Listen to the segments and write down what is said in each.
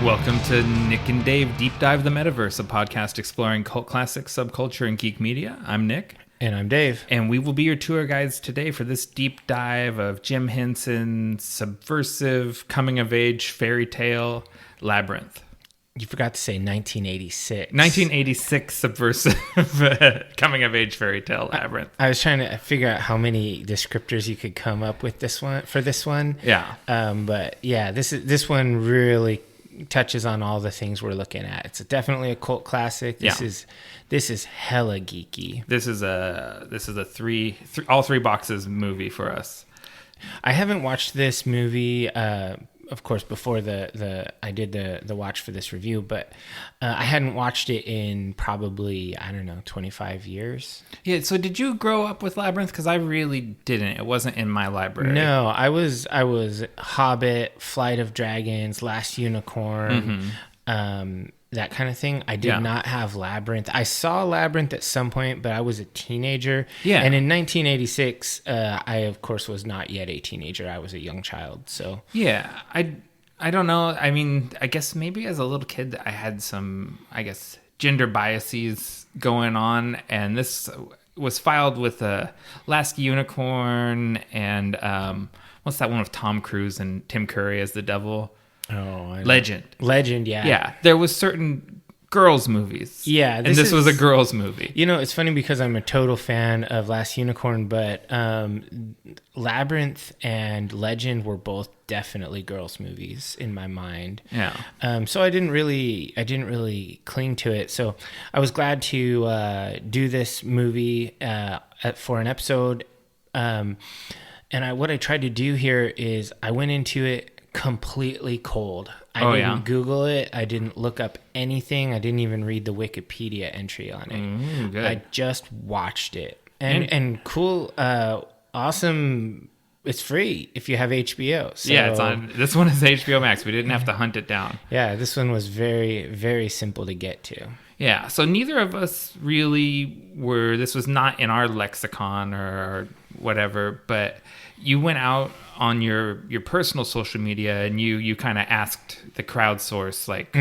Welcome to Nick and Dave Deep Dive the Metaverse, a podcast exploring cult classics, subculture, and geek media. I'm Nick. And I'm Dave. And we will be your tour guides today for this deep dive of Jim Henson's subversive coming-of-age fairy tale, Labyrinth. You forgot to say 1986. 1986 subversive coming-of-age fairy tale, Labyrinth. I was trying to figure out how many descriptors you could come up with this one. Yeah. But yeah, this one really touches on all the things we're looking at. It's definitely a cult classic. This is hella geeky. This is a three all three boxes movie for us. I haven't watched this movie, of course, before I did the watch for this review, but I hadn't watched it in probably, 25 years. Yeah. So did you grow up with Labyrinth? Because I really didn't. It wasn't in my library. No, I was Hobbit, Flight of Dragons, Last Unicorn, that kind of thing. I did not have Labyrinth. I saw Labyrinth at some point, but I was a teenager. Yeah. And in 1986, I, of course, was not yet a teenager. I was a young child. So yeah, I don't know. I mean, I guess maybe as a little kid, I had some, gender biases going on. And this was filed with Last Unicorn and what's that one with Tom Cruise and Tim Curry as the devil? Oh, Legend, yeah. Yeah, there was certain girls' movies. Yeah, and this was a girls' movie. You know, it's funny because I'm a total fan of Last Unicorn, but Labyrinth and Legend were both definitely girls' movies in my mind. Yeah. So I didn't really cling to it. So I was glad to do this movie for an episode. And what I tried to do here is I went into it completely cold. I didn't Google it. I didn't look up anything. I didn't even read the Wikipedia entry on it. Good. I just watched it. And cool, awesome. It's free if you have HBO. So, yeah, it's on. This one is HBO Max. We didn't have to hunt it down. Yeah, this one was very, very simple to get to. Yeah, so neither of us really were. This was not in our lexicon or whatever, but you went out on your personal social media and you kind of asked the crowdsource, like,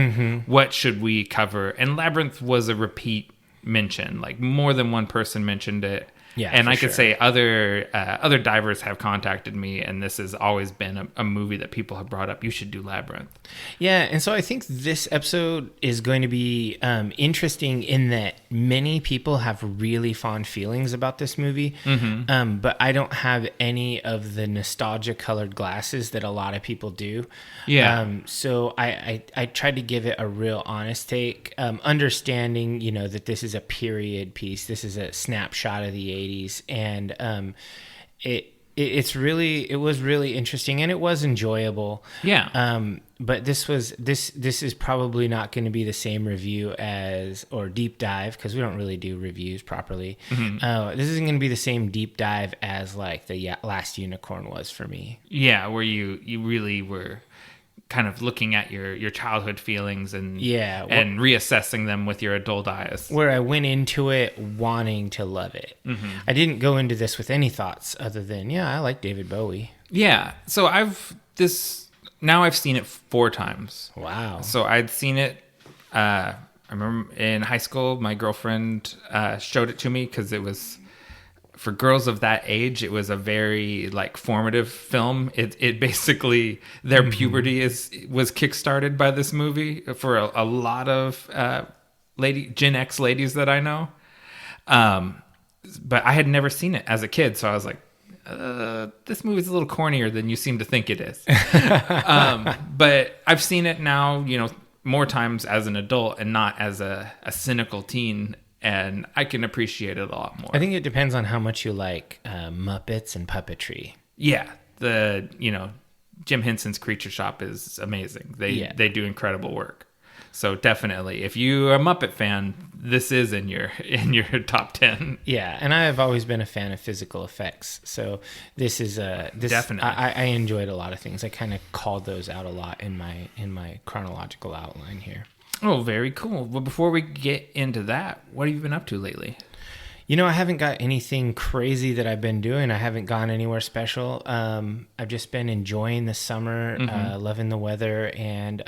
what should we cover? And Labyrinth was a repeat mention. Like, more than one person mentioned it. Yeah, and I could say other divers have contacted me, and this has always been a movie that people have brought up. You should do Labyrinth. Yeah, and so I think this episode is going to be interesting in that many people have really fond feelings about this movie, but I don't have any of the nostalgia-colored glasses that a lot of people do. Yeah. So I tried to give it a real honest take, understanding, that this is a period piece. This is a snapshot of the 80s. And it was really interesting and it was enjoyable. Yeah. But this is probably not going to be the same review or deep dive, because we don't really do reviews properly. This isn't going to be the same deep dive as like the Last Unicorn was for me. Yeah, where you really were kind of looking at your childhood feelings and reassessing them with your adult eyes. Where I went into it wanting to love it. I didn't go into this with any thoughts other than, I like David Bowie. Yeah. So I've seen it 4 times. Wow. So I'd seen it, I remember in high school, my girlfriend showed it to me because it was, for girls of that age, it was a very formative film. It basically, their puberty was kickstarted by this movie for a lot of Gen X ladies that I know. But I had never seen it as a kid, so I was like, this movie's a little cornier than you seem to think it is. But I've seen it now, more times as an adult and not as a cynical teen. And I can appreciate it a lot more. I think it depends on how much you like Muppets and puppetry. Yeah, Jim Henson's Creature Shop is amazing. They do incredible work. So definitely, if you're a Muppet fan, this is in your top 10. Yeah, and I have always been a fan of physical effects. So this is definitely. I enjoyed a lot of things. I kind of called those out a lot in my chronological outline here. Oh, very cool. Well, before we get into that, what have you been up to lately? I haven't got anything crazy that I've been doing. I haven't gone anywhere special. I've just been enjoying the summer, loving the weather, and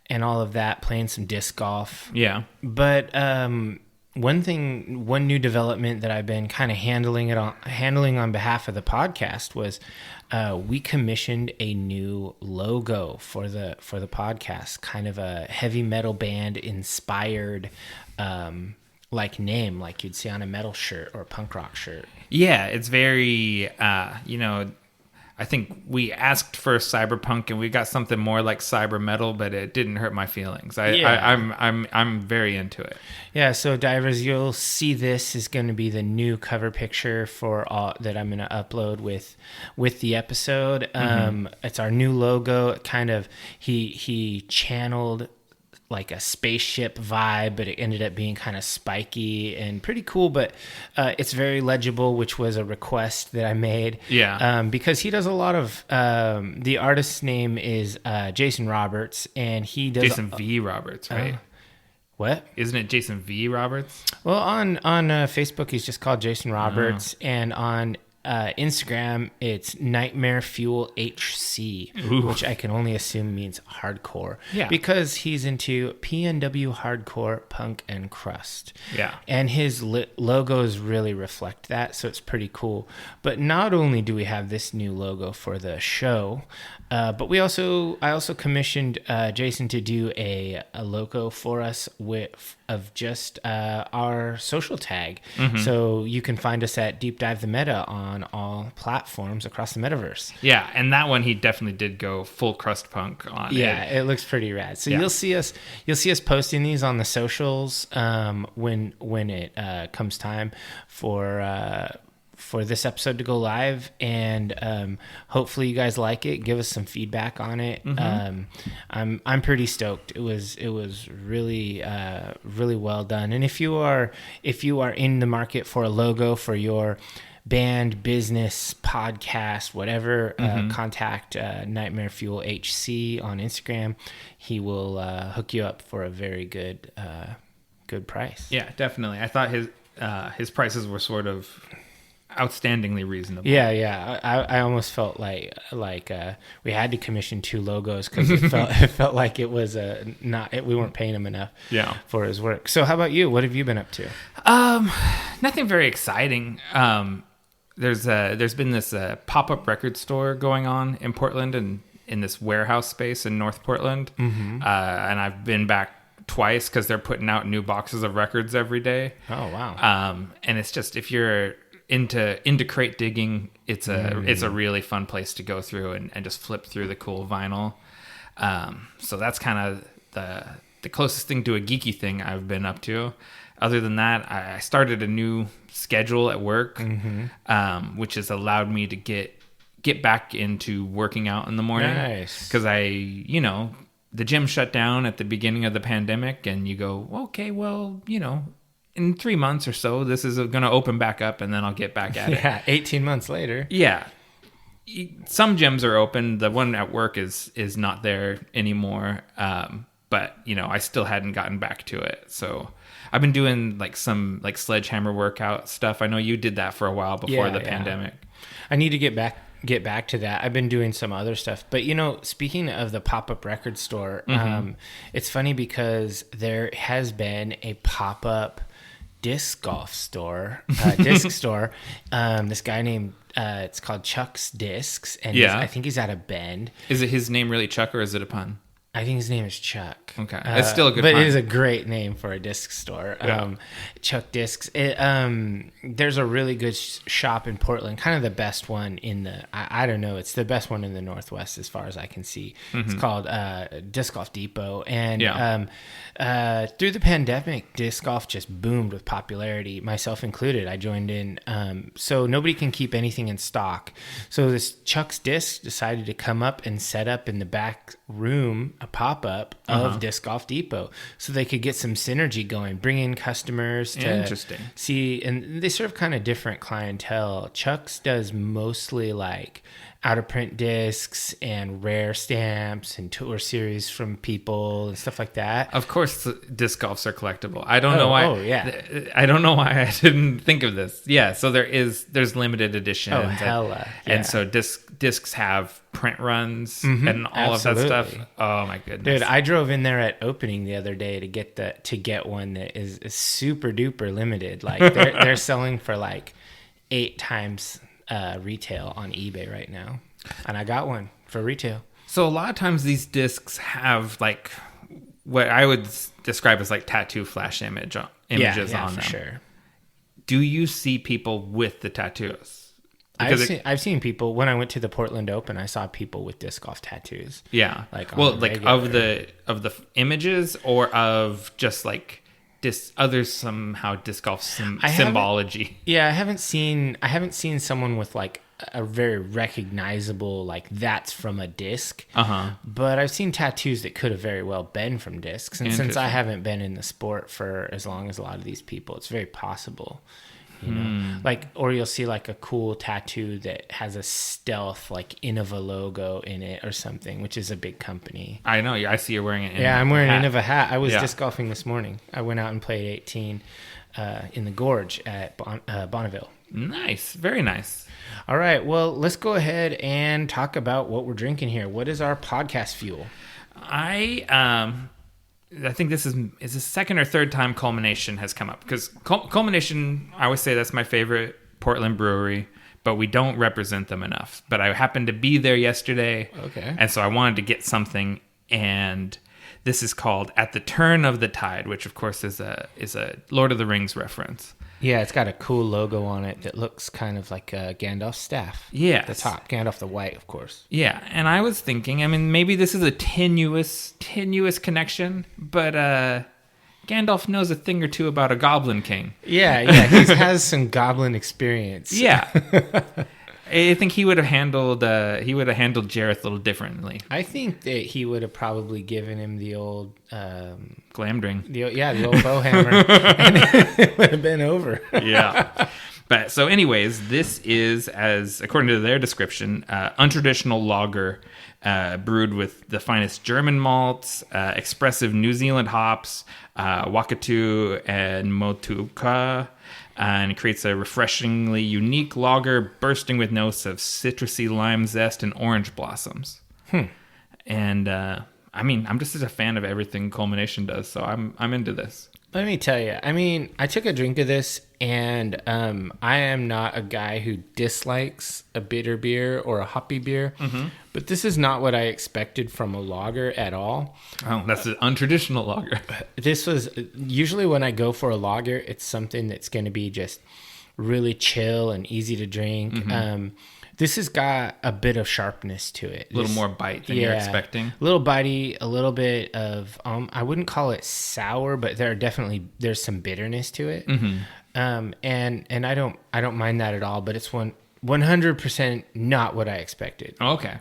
and all of that, playing some disc golf. Yeah. But one new development that I've been kind of handling on behalf of the podcast was we commissioned a new logo for the podcast, kind of a heavy metal band inspired like name, like you'd see on a metal shirt or a punk rock shirt. Yeah, it's very I think we asked for cyberpunk and we got something more like cyber metal, but it didn't hurt my feelings. I'm very into it. Yeah, so divers, you'll see this is going to be the new cover picture for all that I'm going to upload with the episode. It's our new logo. Kind of he channeled like a spaceship vibe, but it ended up being kind of spiky and pretty cool, but it's very legible, which was a request that I made. Yeah. Because he does a lot of the artist's name is Jason Roberts, and he does Jason V. Roberts, right? What? Isn't it Jason V. Roberts? Well, on Facebook he's just called Jason Roberts, and on Instagram it's Nightmare Fuel HC, which I can only assume means hardcore. Yeah. Because he's into PNW hardcore, punk, and crust. Yeah. And his logos really reflect that, so it's pretty cool. But not only do we have this new logo for the show, but I also commissioned Jason to do a logo for us of just our social tag. So you can find us at Deep Dive the Meta on all platforms across the metaverse. Yeah, and that one he definitely did go full crust punk on. Yeah, it looks pretty rad. So you'll see us posting these on the socials when it comes time for this episode to go live, and hopefully you guys like it. Give us some feedback on it. I'm pretty stoked. It was really really well done. And if you are in the market for a logo for your band, business, podcast, whatever, contact Nightmare Fuel HC on Instagram. He will hook you up for a very good price. Yeah, definitely. I thought his prices were sort of outstandingly reasonable. Yeah. I almost felt like we had to commission two logos because it felt like it was we weren't paying him enough. For his work. So how about you? What have you been up to? Nothing very exciting. There's been this pop-up record store going on in Portland and in this warehouse space in North Portland, and I've been back twice because they're putting out new boxes of records every day. Oh wow! And it's just, if you're into crate digging, it's a really fun place to go through and just flip through the cool vinyl. So that's kind of the closest thing to a geeky thing I've been up to. Other than that, I started a new schedule at work, which has allowed me to get back into working out in the morning. Nice. Because the gym shut down at the beginning of the pandemic, and you go, okay, well, in 3 months or so, this is going to open back up, and then I'll get back at it. Yeah, 18 months later. Yeah. Some gyms are open. The one at work is not there anymore. But, I still hadn't gotten back to it. So I've been doing some sledgehammer workout stuff. I know you did that for a while before the pandemic. I need to get back to that. I've been doing some other stuff. But, speaking of the pop-up record store, it's funny because there has been a pop-up disc golf store, disc store. This guy named, it's called Chuck's Discs. And I think he's out of Bend. Is it his name really Chuck, or is it a pun? I think his name is Chuck. Okay. It's still a good but pun. It is a great name for a disc store. Yeah. Chuck Discs. There's a really good shop in Portland, kind of the best one in the, I don't know, it's the best one in the Northwest as far as I can see. It's called Disc Golf Depot. And through the pandemic, disc golf just boomed with popularity, myself included. I joined in. So nobody can keep anything in stock. So this Chuck's Discs decided to come up and set up in the back room a pop-up of Disc Golf Depot so they could get some synergy going, bring in customers to see, and they serve kind of different clientele. Chuck's does mostly out of print discs and rare stamps and tour series from people and stuff like that. Of course, disc golfs are collectible. I don't know why. Oh, yeah. I don't know why I didn't think of this. Yeah, so there's limited editions. Oh, hella. And so discs have print runs and all of that stuff. Oh my goodness, dude! I drove in there at opening the other day to get one that is super duper limited. Like they're selling for like 8 times retail on eBay right now, and I got one for retail. So a lot of times these discs have like what I would describe as like tattoo flash images on them. For sure. Do you see people with the tattoos? I've seen people when I went to the Portland Open. I saw people with disc golf tattoos. Yeah, of the images or of just like others somehow disc golf symbology. Yeah, I haven't seen someone with like a very recognizable like that's from a disc. But I've seen tattoos that could have very well been from discs, and since I haven't been in the sport for as long as a lot of these people, it's very possible. You know, like, or you'll see like a cool tattoo that has a stealth like Innova logo in it or something, which is a big company. I know. I see you're wearing it. I'm wearing an Innova hat. I was disc golfing this morning. I went out and played 18 in the Gorge at Bonneville. Nice. Very nice. All right. Well, let's go ahead and talk about what we're drinking here. What is our podcast fuel? I think this is the second or third time Culmination has come up, because Culmination, I always say that's my favorite Portland brewery, but we don't represent them enough. But I happened to be there yesterday, and so I wanted to get something, and this is called At the Turn of the Tide, which of course is a Lord of the Rings reference. Yeah, it's got a cool logo on it that looks kind of like Gandalf's staff. Yeah. The top. Gandalf the White, of course. Yeah, and I was thinking, I mean, maybe this is a tenuous connection, but Gandalf knows a thing or two about a Goblin King. Yeah, he has some goblin experience. Yeah. I think he would have handled Jareth a little differently. I think that he would have probably given him the old Glamdring. The old bow hammer, and it would have been over. Yeah. But so, anyways, this is, as according to their description, untraditional lager brewed with the finest German malts, expressive New Zealand hops, Wakatu and Motueka. And it creates a refreshingly unique lager bursting with notes of citrusy lime zest and orange blossoms. And I mean, I'm just a fan of everything Culmination does, so I'm into this. Let me tell you, I mean, I took a drink of this, and I am not a guy who dislikes a bitter beer or a hoppy beer, but this is not what I expected from a lager at all. Oh, that's an untraditional lager. This was, usually when I go for a lager, it's something that's going to be just really chill and easy to drink. This has got a bit of sharpness to it. A little more bite than you're expecting. A little bitey, a little bit of, I wouldn't call it sour, but there's some bitterness to it. And I don't mind that at all, but it's 100% not what I expected. Okay.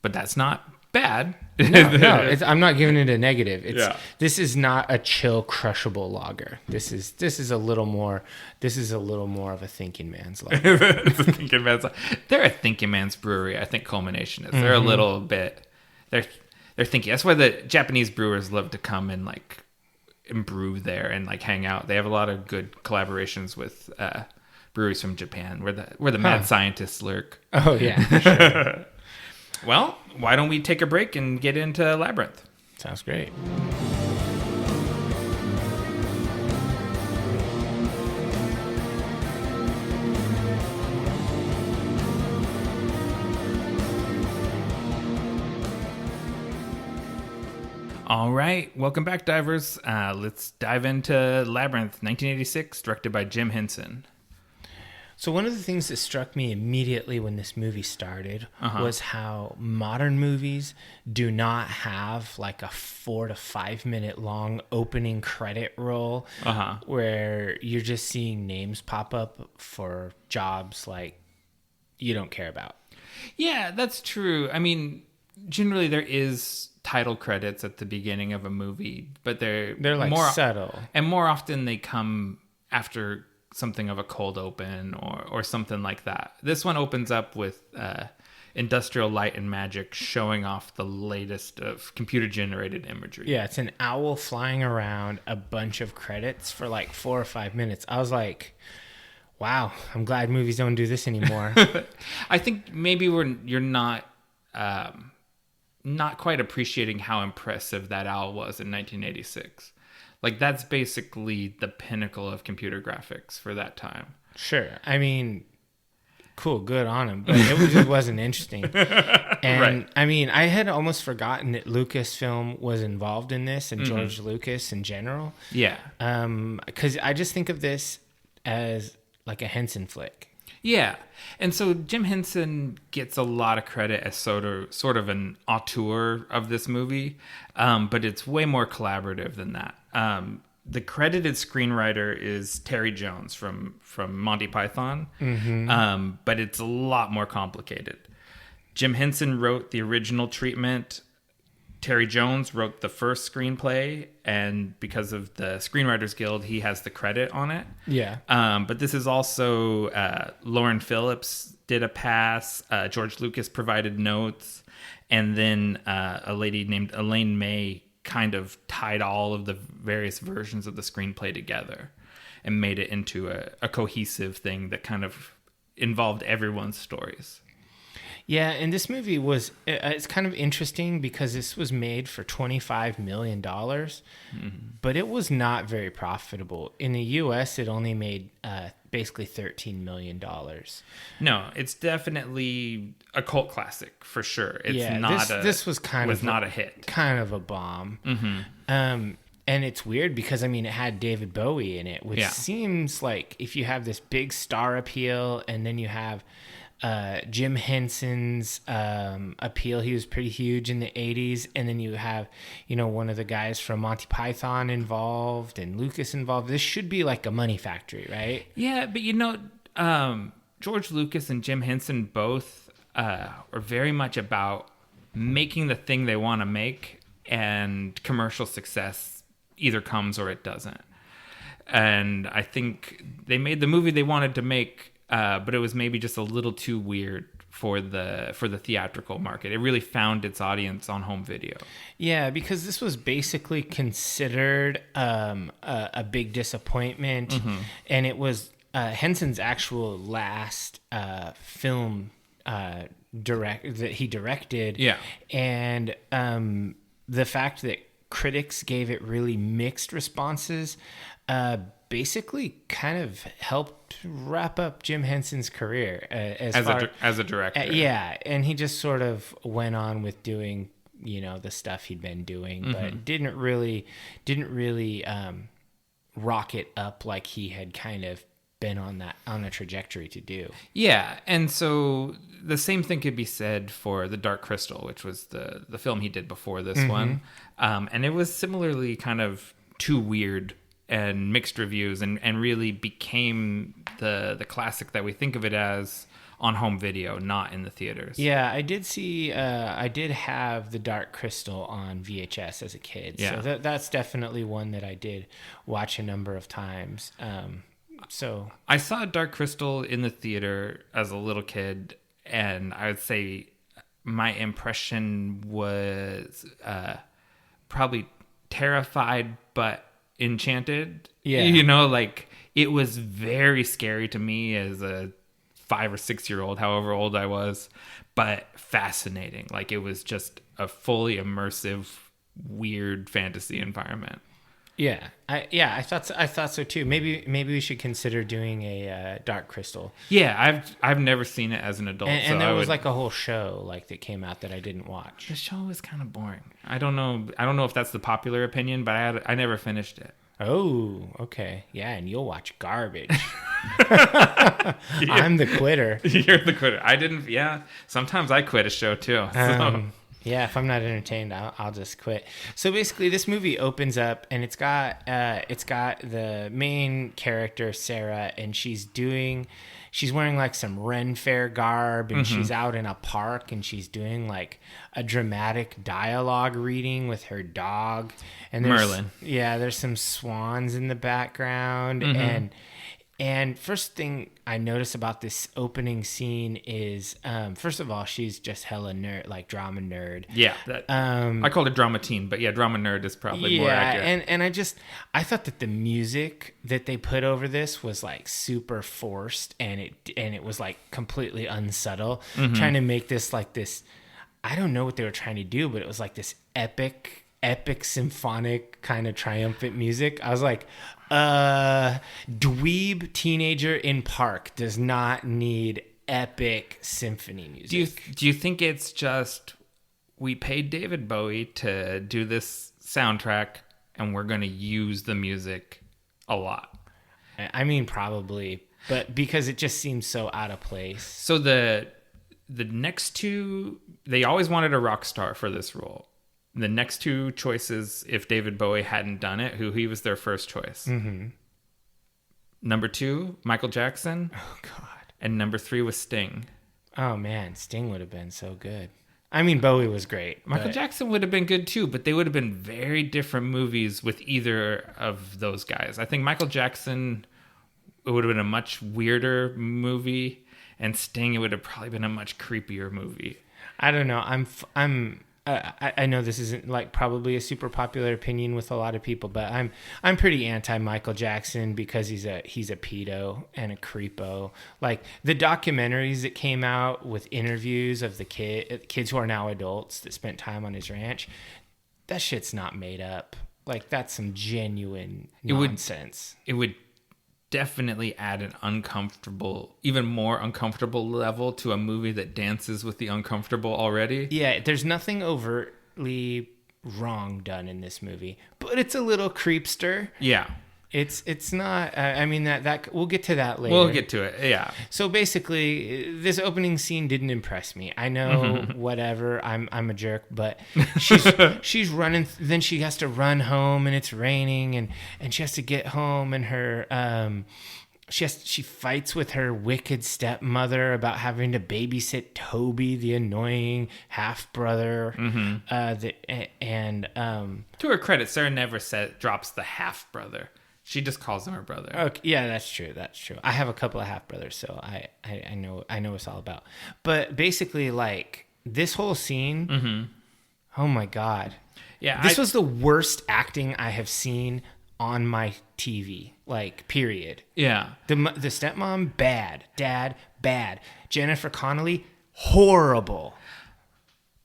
But that's not bad. No, I'm not giving it a negative. This is not a chill, crushable lager. This is a little more of a thinking man's lager. They're a thinking man's brewery. I think Culmination is. They're a little bit. They're thinking. That's why the Japanese brewers love to come and like brew there and like hang out. They have a lot of good collaborations with breweries from Japan, where the mad scientists lurk. Oh yeah. For sure. Well, why don't we take a break and get into Labyrinth? Sounds great. All right. Welcome back, divers. Let's dive into Labyrinth, 1986, directed by Jim Henson. So one of the things that struck me immediately when this movie started was how modern movies do not have like a 4 to 5 minute long opening credit roll where you're just seeing names pop up for jobs like you don't care about. Yeah, that's true. I mean, generally there is title credits at the beginning of a movie, but they're like more subtle. And more often they come after something of a cold open or something like that. This one opens up with industrial light and magic showing off the latest of computer-generated imagery. Yeah, it's an owl flying around, a bunch of credits for like 4 or 5 minutes. I was like, wow, I'm glad movies don't do this anymore. I think maybe you're not quite appreciating how impressive that owl was in 1986. Like, that's basically the pinnacle of computer graphics for that time. Sure. I mean, cool, good on him, but it just wasn't interesting. And Right. I mean, I had almost forgotten that Lucasfilm was involved in this, and George Lucas in general. Yeah. Because I just think of this as like a Henson flick. Yeah. And so Jim Henson gets a lot of credit as sort of an auteur of this movie, but it's way more collaborative than that. The credited screenwriter is Terry Jones from Monty Python, but it's a lot more complicated. Jim Henson wrote the original treatment. Terry Jones wrote the first screenplay, and because of the Screenwriters Guild, he has the credit on it. Yeah. But this is also Lauren Phillips did a pass. George Lucas provided notes, and then a lady named Elaine May kind of tied all of the various versions of the screenplay together and made it into a cohesive thing that kind of involved everyone's stories. Yeah, and this movie it's kind of interesting because this was made for $25 million, but it was not very profitable. In the U.S., it only made basically $13 million. No, it's definitely a cult classic for sure. It's this was not a hit. Kind of a bomb. And it's weird because, I mean, it had David Bowie in it, which seems like if you have this big star appeal and then you have Jim Henson's appeal, he was pretty huge in the 80s, and then you have, one of the guys from Monty Python involved and Lucas involved. This should be like a money factory, right? Yeah, but George Lucas and Jim Henson both are very much about making the thing they want to make, and commercial success either comes or it doesn't. And I think they made the movie they wanted to make, but it was maybe just a little too weird for the theatrical market. It really found its audience on home video. Yeah, because this was basically considered a big disappointment, and it was Henson's actual last film that he directed. Yeah, and the fact that critics gave it really mixed responses basically kind of helped wrap up Jim Henson's career as a director. Yeah, and he just sort of went on with doing the stuff he'd been doing, but didn't really rock it up like he had kind of been on a trajectory to do. Yeah, and so the same thing could be said for The Dark Crystal, which was the film he did before this one, and it was similarly kind of too weird and mixed reviews, and really became the classic that we think of it as on home video, not in the theaters. Yeah, I did see. I did have The Dark Crystal on VHS as a kid, so that's definitely one that I did watch a number of times. So I saw Dark Crystal in the theater as a little kid, and I would say my impression was probably terrified, but enchanted. Like, it was very scary to me as a 5 or 6 year old, however old I was, but fascinating. Like, it was just a fully immersive, weird fantasy environment. Yeah, I thought so too. Maybe we should consider doing a Dark Crystal. Yeah, I've never seen it as an adult, and there was like a whole show that came out that I didn't watch. The show was kind of boring. I don't know if that's the popular opinion, but I never finished it. Oh, okay, yeah, and you'll watch garbage. I'm the quitter. You're the quitter. I didn't. Yeah, sometimes I quit a show too. So. Yeah, if I'm not entertained, I'll just quit. So basically, this movie opens up, and it's got the main character Sarah, and she's wearing like some Ren Fair garb, and she's out in a park, and she's doing like a dramatic dialogue reading with her dog. And Merlin. Yeah, there's some swans in the background, and And first thing I notice about this opening scene is, first of all, she's just hella nerd, like drama nerd. Yeah, I called it drama teen, but yeah, drama nerd is probably more accurate. And I thought that the music that they put over this was like super forced, and it was like completely unsubtle, trying to make this like this. I don't know what they were trying to do, but it was like this epic symphonic kind of triumphant music. I was like, dweeb teenager in park does not need epic symphony music. Do you think it's just we paid David Bowie to do this soundtrack and we're going to use the music a lot? I mean, probably, but because it just seems so out of place. So the next two, they always wanted a rock star for this role. The next two choices, if David Bowie hadn't done it, he was their first choice. Mm-hmm. Number 2, Michael Jackson. Oh, God. And number 3 was Sting. Oh, man. Sting would have been so good. I mean, Bowie was great. Michael Jackson would have been good, too, but they would have been very different movies with either of those guys. I think Michael Jackson, it would have been a much weirder movie, and Sting, it would have probably been a much creepier movie. I don't know. I know this isn't like probably a super popular opinion with a lot of people, but I'm pretty anti Michael Jackson because he's a pedo and a creepo. Like the documentaries that came out with interviews of the kids who are now adults that spent time on his ranch, that shit's not made up. Like that's some genuine nonsense. It would definitely add an even more uncomfortable level to a movie that dances with the uncomfortable already. Yeah, there's nothing overtly wrong done in this movie, but it's a little creepster. Yeah. It's not, I mean, that we'll get to that later. We'll get to it, yeah. So basically, this opening scene didn't impress me. I know, whatever, I'm a jerk, but she's running, then she has to run home, and it's raining, and she has to get home, and her, she fights with her wicked stepmother about having to babysit Toby, the annoying half-brother, to her credit, Sarah never drops the half-brother. She just calls him her brother. Okay, yeah, that's true. I have a couple of half brothers, so I know what it's all about. But basically, like this whole scene, oh my God, yeah, this was the worst acting I have seen on my TV. Like, period. Yeah, the stepmom bad, dad bad, Jennifer Connelly horrible,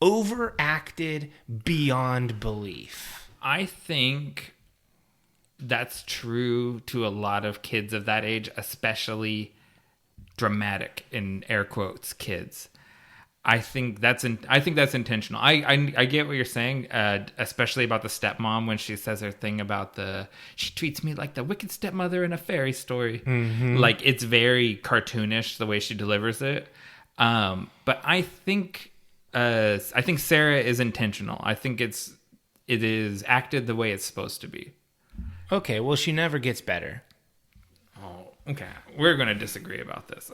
overacted beyond belief. I think that's true to a lot of kids of that age, especially dramatic, in air quotes, kids. I think that's intentional. I get what you're saying, especially about the stepmom when she says her thing about she treats me like the wicked stepmother in a fairy story. Like it's very cartoonish the way she delivers it. But I think Sarah is intentional. I think it is acted the way it's supposed to be. Okay, well, she never gets better. Oh, okay. We're going to disagree about this.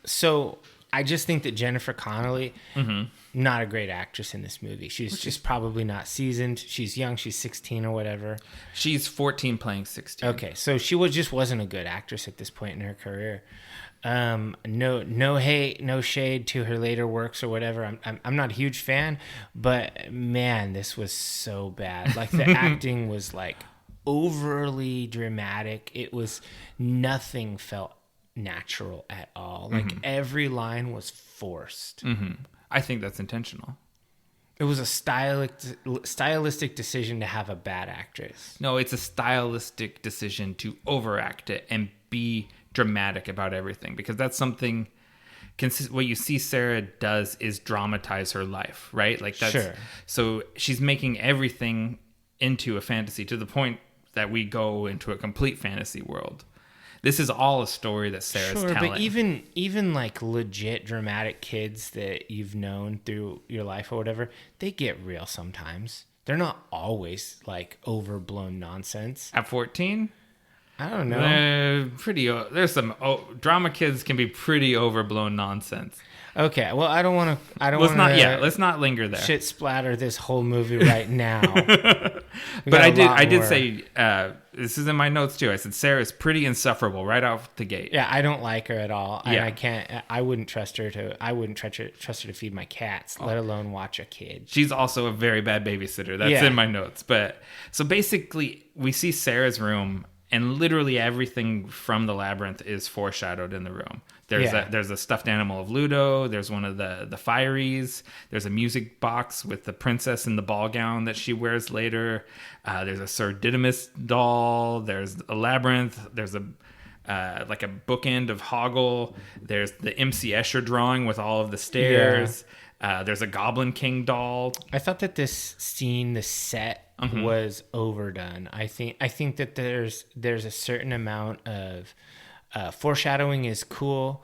So I just think that Jennifer Connelly, not a great actress in this movie. She's just probably not seasoned. She's young. She's 16 or whatever. She's 14 playing 16. Okay, so she just wasn't a good actress at this point in her career. No hate, no shade to her later works or whatever. I'm not a huge fan, but man, this was so bad. Like the acting was like overly dramatic. Nothing felt natural at all. Like every line was forced. I think that's intentional. It was a stylistic decision to have a bad actress. No, it's a stylistic decision to overact it and be dramatic about everything, because that's something. What you see Sarah does is dramatize her life, right? Like that's sure. So she's making everything into a fantasy to the point that we go into a complete fantasy world. This is all a story that Sarah's telling. But even like legit dramatic kids that you've known through your life or whatever, they get real sometimes. They're not always like overblown nonsense. At 14? I don't know. There's some drama kids can be pretty overblown nonsense. Okay, well, I don't want to. Let's not linger there. Shit splatter this whole movie right now. But I did say this is in my notes too. I said Sarah's pretty insufferable right off the gate. Yeah, I don't like her at all. Yeah. I can't. I wouldn't trust her to. I wouldn't trust her to feed my cats, let alone watch a kid. She's also a very bad babysitter. That's in my notes. But so basically, we see Sarah's room, and literally everything from the Labyrinth is foreshadowed in the room. There's a stuffed animal of Ludo. There's one of the Fireys. There's a music box with the princess in the ball gown that she wears later. There's a Sir Didymus doll. There's a Labyrinth. There's a bookend of Hoggle. There's the MC Escher drawing with all of the stairs. There's a Goblin King doll. I thought that this scene, the set, was overdone. I think that there's a certain amount of foreshadowing is cool,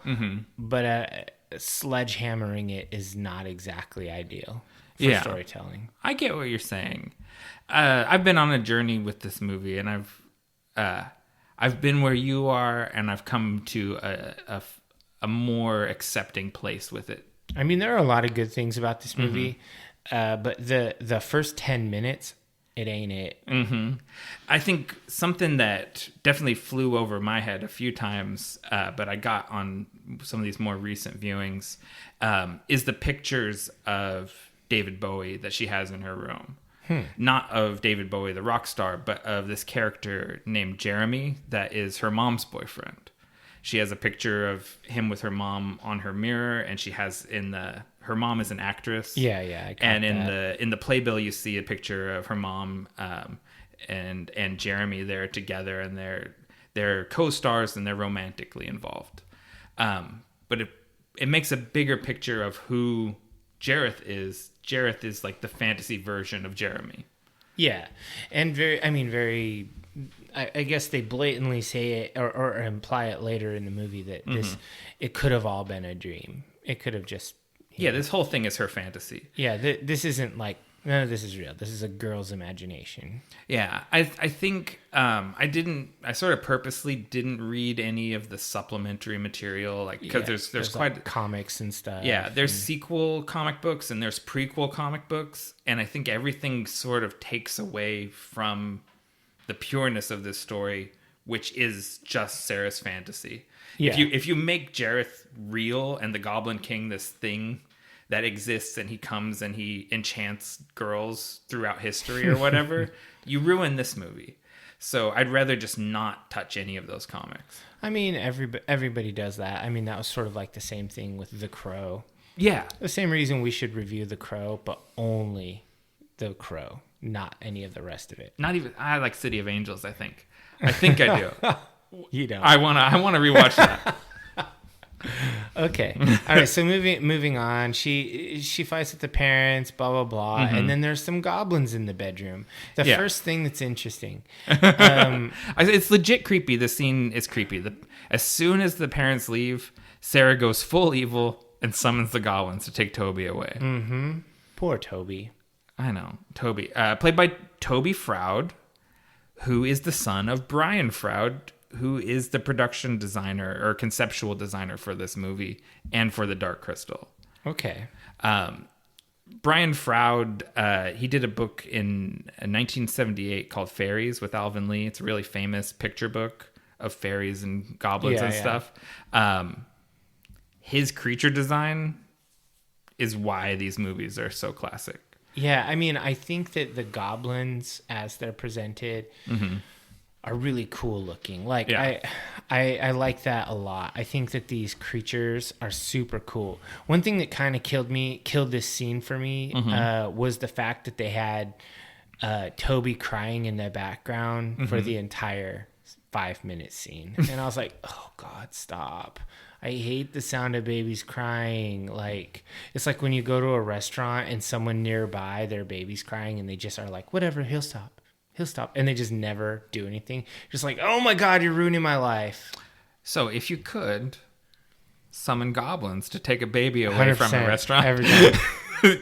but sledgehammering it is not exactly ideal for storytelling. I get what you're saying. I've been on a journey with this movie, and I've been where you are, and I've come to a more accepting place with it. I mean, there are a lot of good things about this movie, but the first 10 minutes, it ain't it. I think something that definitely flew over my head a few times, but I got on some of these more recent viewings, is the pictures of David Bowie that she has in her room. Not of David Bowie, the rock star, but of this character named Jeremy that is her mom's boyfriend. She has a picture of him with her mom on her mirror, and she has her mom is an actress. Yeah. And in the playbill, you see a picture of her mom and Jeremy there together, and they're co-stars and they're romantically involved. But it makes a bigger picture of who Jareth is. Jareth is like the fantasy version of Jeremy. Yeah, and I guess they blatantly say it or imply it later in the movie that it could have all been a dream. It could have just... this whole thing is her fantasy. Yeah, this isn't like, none of this is real. This is a girl's imagination. Yeah, I think I sort of purposely didn't read any of the supplementary material, because there's quite like comics and stuff. Yeah, there's sequel comic books and there's prequel comic books, and I think everything sort of takes away from the pureness of this story, which is just Sarah's fantasy. Yeah. If you make Jareth real and the Goblin King this thing that exists and he comes and he enchants girls throughout history or whatever, you ruin this movie. So I'd rather just not touch any of those comics. I mean, everybody does that. I mean, that was sort of like the same thing with The Crow. Yeah. The same reason we should review The Crow, but only The Crow, not any of the rest of it. Not even... I like City of Angels, I think. I do. You don't. I want to rewatch that. Okay. All right. So moving on. She fights with the parents. Blah blah blah. And then there's some goblins in the bedroom. The first thing that's interesting. It's legit creepy. The scene is creepy. As soon as the parents leave, Sarah goes full evil and summons the goblins to take Toby away. Poor Toby. I know. Toby, played by Toby Froud, who is the son of Brian Froud, who is the production designer or conceptual designer for this movie and for The Dark Crystal. Okay. Brian Froud, he did a book in 1978 called Fairies with Alvin Lee. It's a really famous picture book of fairies and goblins and stuff. His creature design is why these movies are so classic. Yeah, I mean, I think that the goblins, as they're presented, are really cool looking. Like, I like that a lot. I think that these creatures are super cool. One thing that kind of killed this scene for me, was the fact that they had Toby crying in the background for the entire 5-minute scene. And I was like, oh, God, stop. I hate the sound of babies crying. Like, it's like when you go to a restaurant and someone nearby, their baby's crying and they just are like, whatever, he'll stop. And they just never do anything. Just like, oh my God, you're ruining my life. So if you could summon goblins to take a baby away from a restaurant. Every time.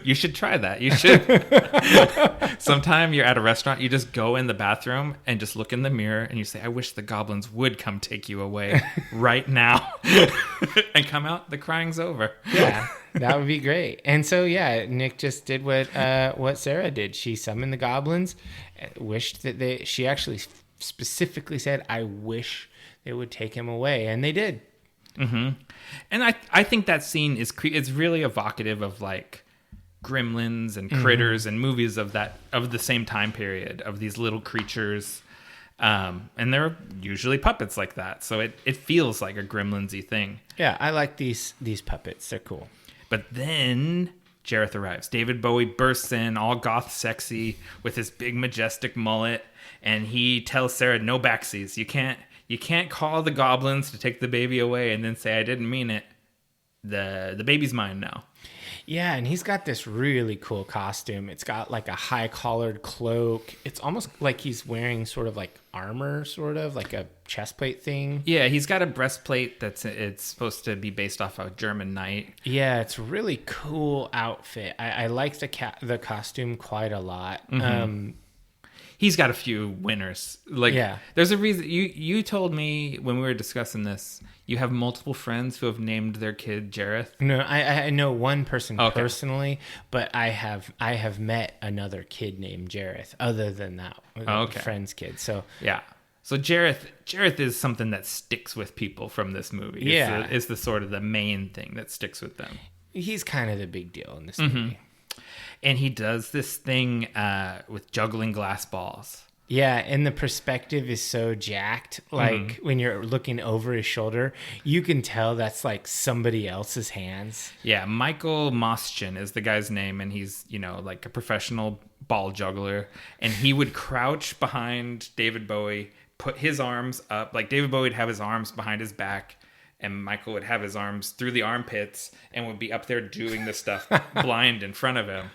You should try that. You should. Sometime you're at a restaurant, you just go in the bathroom and just look in the mirror and you say, I wish the goblins would come take you away right now. And come out, the crying's over. Yeah, that would be great. And so, yeah, Nick just did what Sarah did. She summoned the goblins, wished that she actually specifically said, I wish they would take him away. And they did. Mm-hmm. And I think that scene is really evocative of like gremlins and critters and movies of the same time period, of these little creatures. And they're usually puppets like that. So it feels like a gremlins-y thing. Yeah, I like these puppets. They're cool. But then Jareth arrives. David Bowie bursts in, all goth sexy, with his big majestic mullet, and he tells Sarah, no backsies. You can't call the goblins to take the baby away and then say, I didn't mean it. The baby's mine now. Yeah, and he's got this really cool costume. It's got like a high-collared cloak. It's almost like he's wearing sort of like armor, sort of like a chest plate thing. Yeah, he's got a breastplate it's supposed to be based off a German knight. Yeah, it's a really cool outfit. I like the costume quite a lot. He's got a few winners. Like, yeah. There's a reason. You told me when we were discussing this, you have multiple friends who have named their kid Jareth. No, I know one person personally, but I have met another kid named Jareth. Other than that, friend's kid. So yeah. So Jareth is something that sticks with people from this movie. Yeah, it's the sort of the main thing that sticks with them. He's kind of the big deal in this movie. And he does this thing with juggling glass balls. Yeah, and the perspective is so jacked. Like, when you're looking over his shoulder, you can tell that's like somebody else's hands. Yeah, Michael Moschen is the guy's name, and he's, like a professional ball juggler. And he would crouch behind David Bowie, put his arms up. Like, David Bowie would have his arms behind his back, and Michael would have his arms through the armpits and would be up there doing the stuff blind in front of him.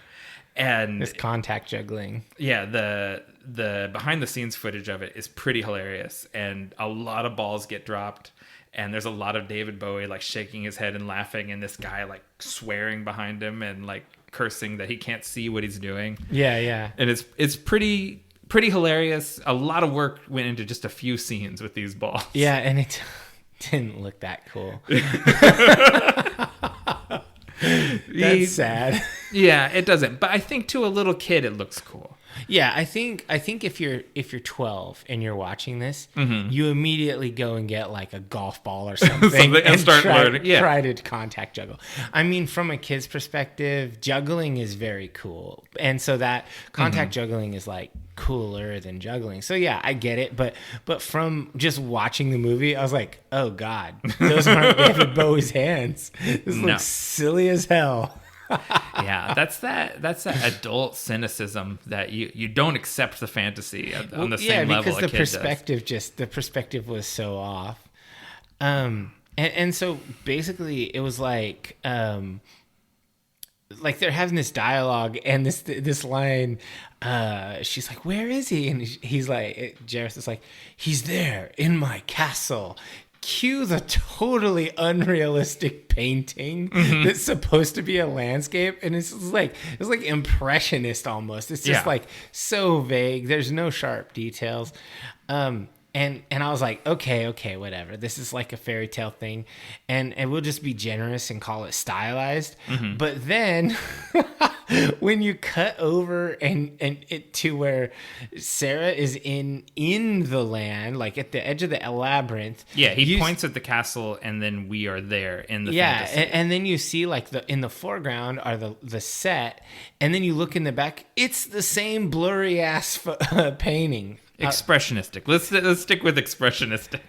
And this contact juggling. Yeah, the behind the scenes footage of it is pretty hilarious, and a lot of balls get dropped, and there's a lot of David Bowie like shaking his head and laughing, and this guy like swearing behind him and like cursing that he can't see what he's doing. Yeah. And it's pretty hilarious. A lot of work went into just a few scenes with these balls. Yeah, and it didn't look that cool. That's sad. Yeah, it doesn't. But I think to a little kid, it looks cool. Yeah, I think if you're 12 and you're watching this, you immediately go and get like a golf ball or something and start learning. Yeah. Try to contact juggle. I mean, from a kid's perspective, juggling is very cool, and so that contact juggling is like cooler than juggling. So yeah, I get it, but from just watching the movie, I was like, oh god, those aren't David Bowie's hands. This looks silly as hell. Yeah, that's that adult cynicism that you don't accept the fantasy on the same level. Yeah, because the perspective was so off. And so basically it was like they're having this dialogue, and this line, she's like, where is he? And he's like, Jareth is like, he's there in my castle. Cue the totally unrealistic painting that's supposed to be a landscape, and it's like impressionist almost. It's just like so vague. There's no sharp details. And I was like, okay, whatever. This is like a fairy tale thing, and we'll just be generous and call it stylized. But then when you cut over and it to where Sarah is in the land, like at the edge of the labyrinth. Yeah, he points at the castle, and then we are there in the fantasy. And then you see like in the foreground are the set, and then you look in the back. It's the same blurry ass painting. Expressionistic. Let's stick with expressionistic.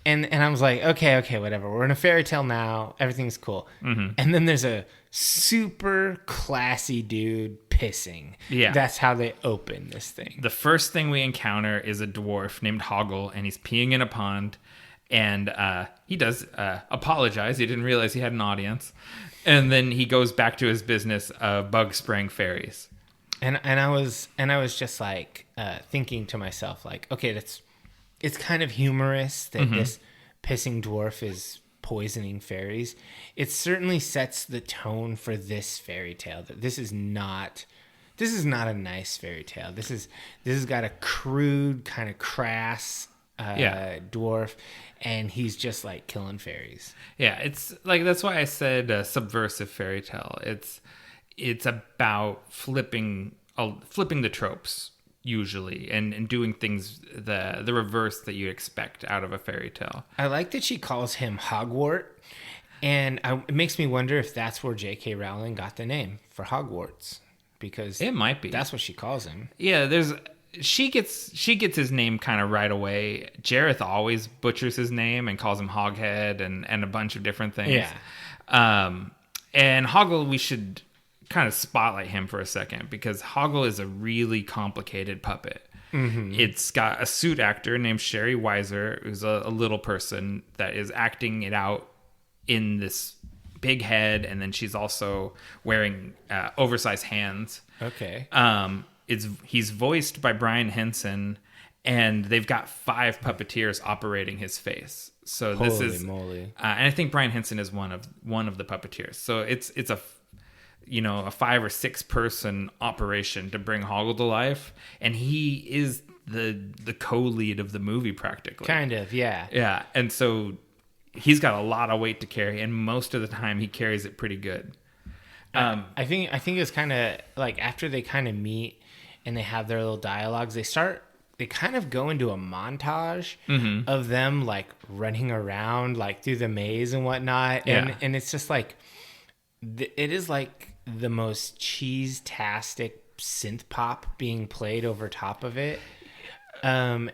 And I was like, okay, whatever. We're in a fairy tale now. Everything's cool. And then there's a super classy dude pissing. Yeah, that's how they open this thing. The first thing we encounter is a dwarf named Hoggle, and he's peeing in a pond. And he does apologize. He didn't realize he had an audience. And then he goes back to his business of bug spraying fairies. And I was just like thinking to myself, like, okay, it's kind of humorous that this pissing dwarf is poisoning fairies, it certainly sets the tone for this fairy tale. That this is not a nice fairy tale. This has got a crude, kind of crass dwarf, and he's just like killing fairies. Yeah, it's like, that's why I said subversive fairy tale. It's about flipping the tropes usually, and doing things the reverse that you expect out of a fairy tale. I like that she calls him Hogwart, and it makes me wonder if that's where J.K. Rowling got the name for Hogwarts, because it might be. That's what she calls him. Yeah, she gets his name kind of right away. Jareth always butchers his name and calls him Hoghead and a bunch of different things. Yeah. And Hoggle, we should kind of spotlight him for a second, because Hoggle is a really complicated puppet. Mm-hmm. It's got a suit actor named Sherry Weiser, who's a little person that is acting it out in this big head, and then she's also wearing oversized hands. Okay. He's voiced by Brian Henson, and they've got 5 puppeteers operating his face. So this Holy is moly. And I think Brian Henson is one of the puppeteers. So it's a 5 or 6 person operation to bring Hoggle to life, and he is the co-lead of the movie practically. Kind of, yeah. Yeah, and so he's got a lot of weight to carry, and most of the time he carries it pretty good. I think it's kind of like after they kind of meet and they have their little dialogues, they kind of go into a montage of them like running around like through the maze and whatnot. Yeah. And it's just like, it is like the most cheese-tastic synth pop being played over top of it. And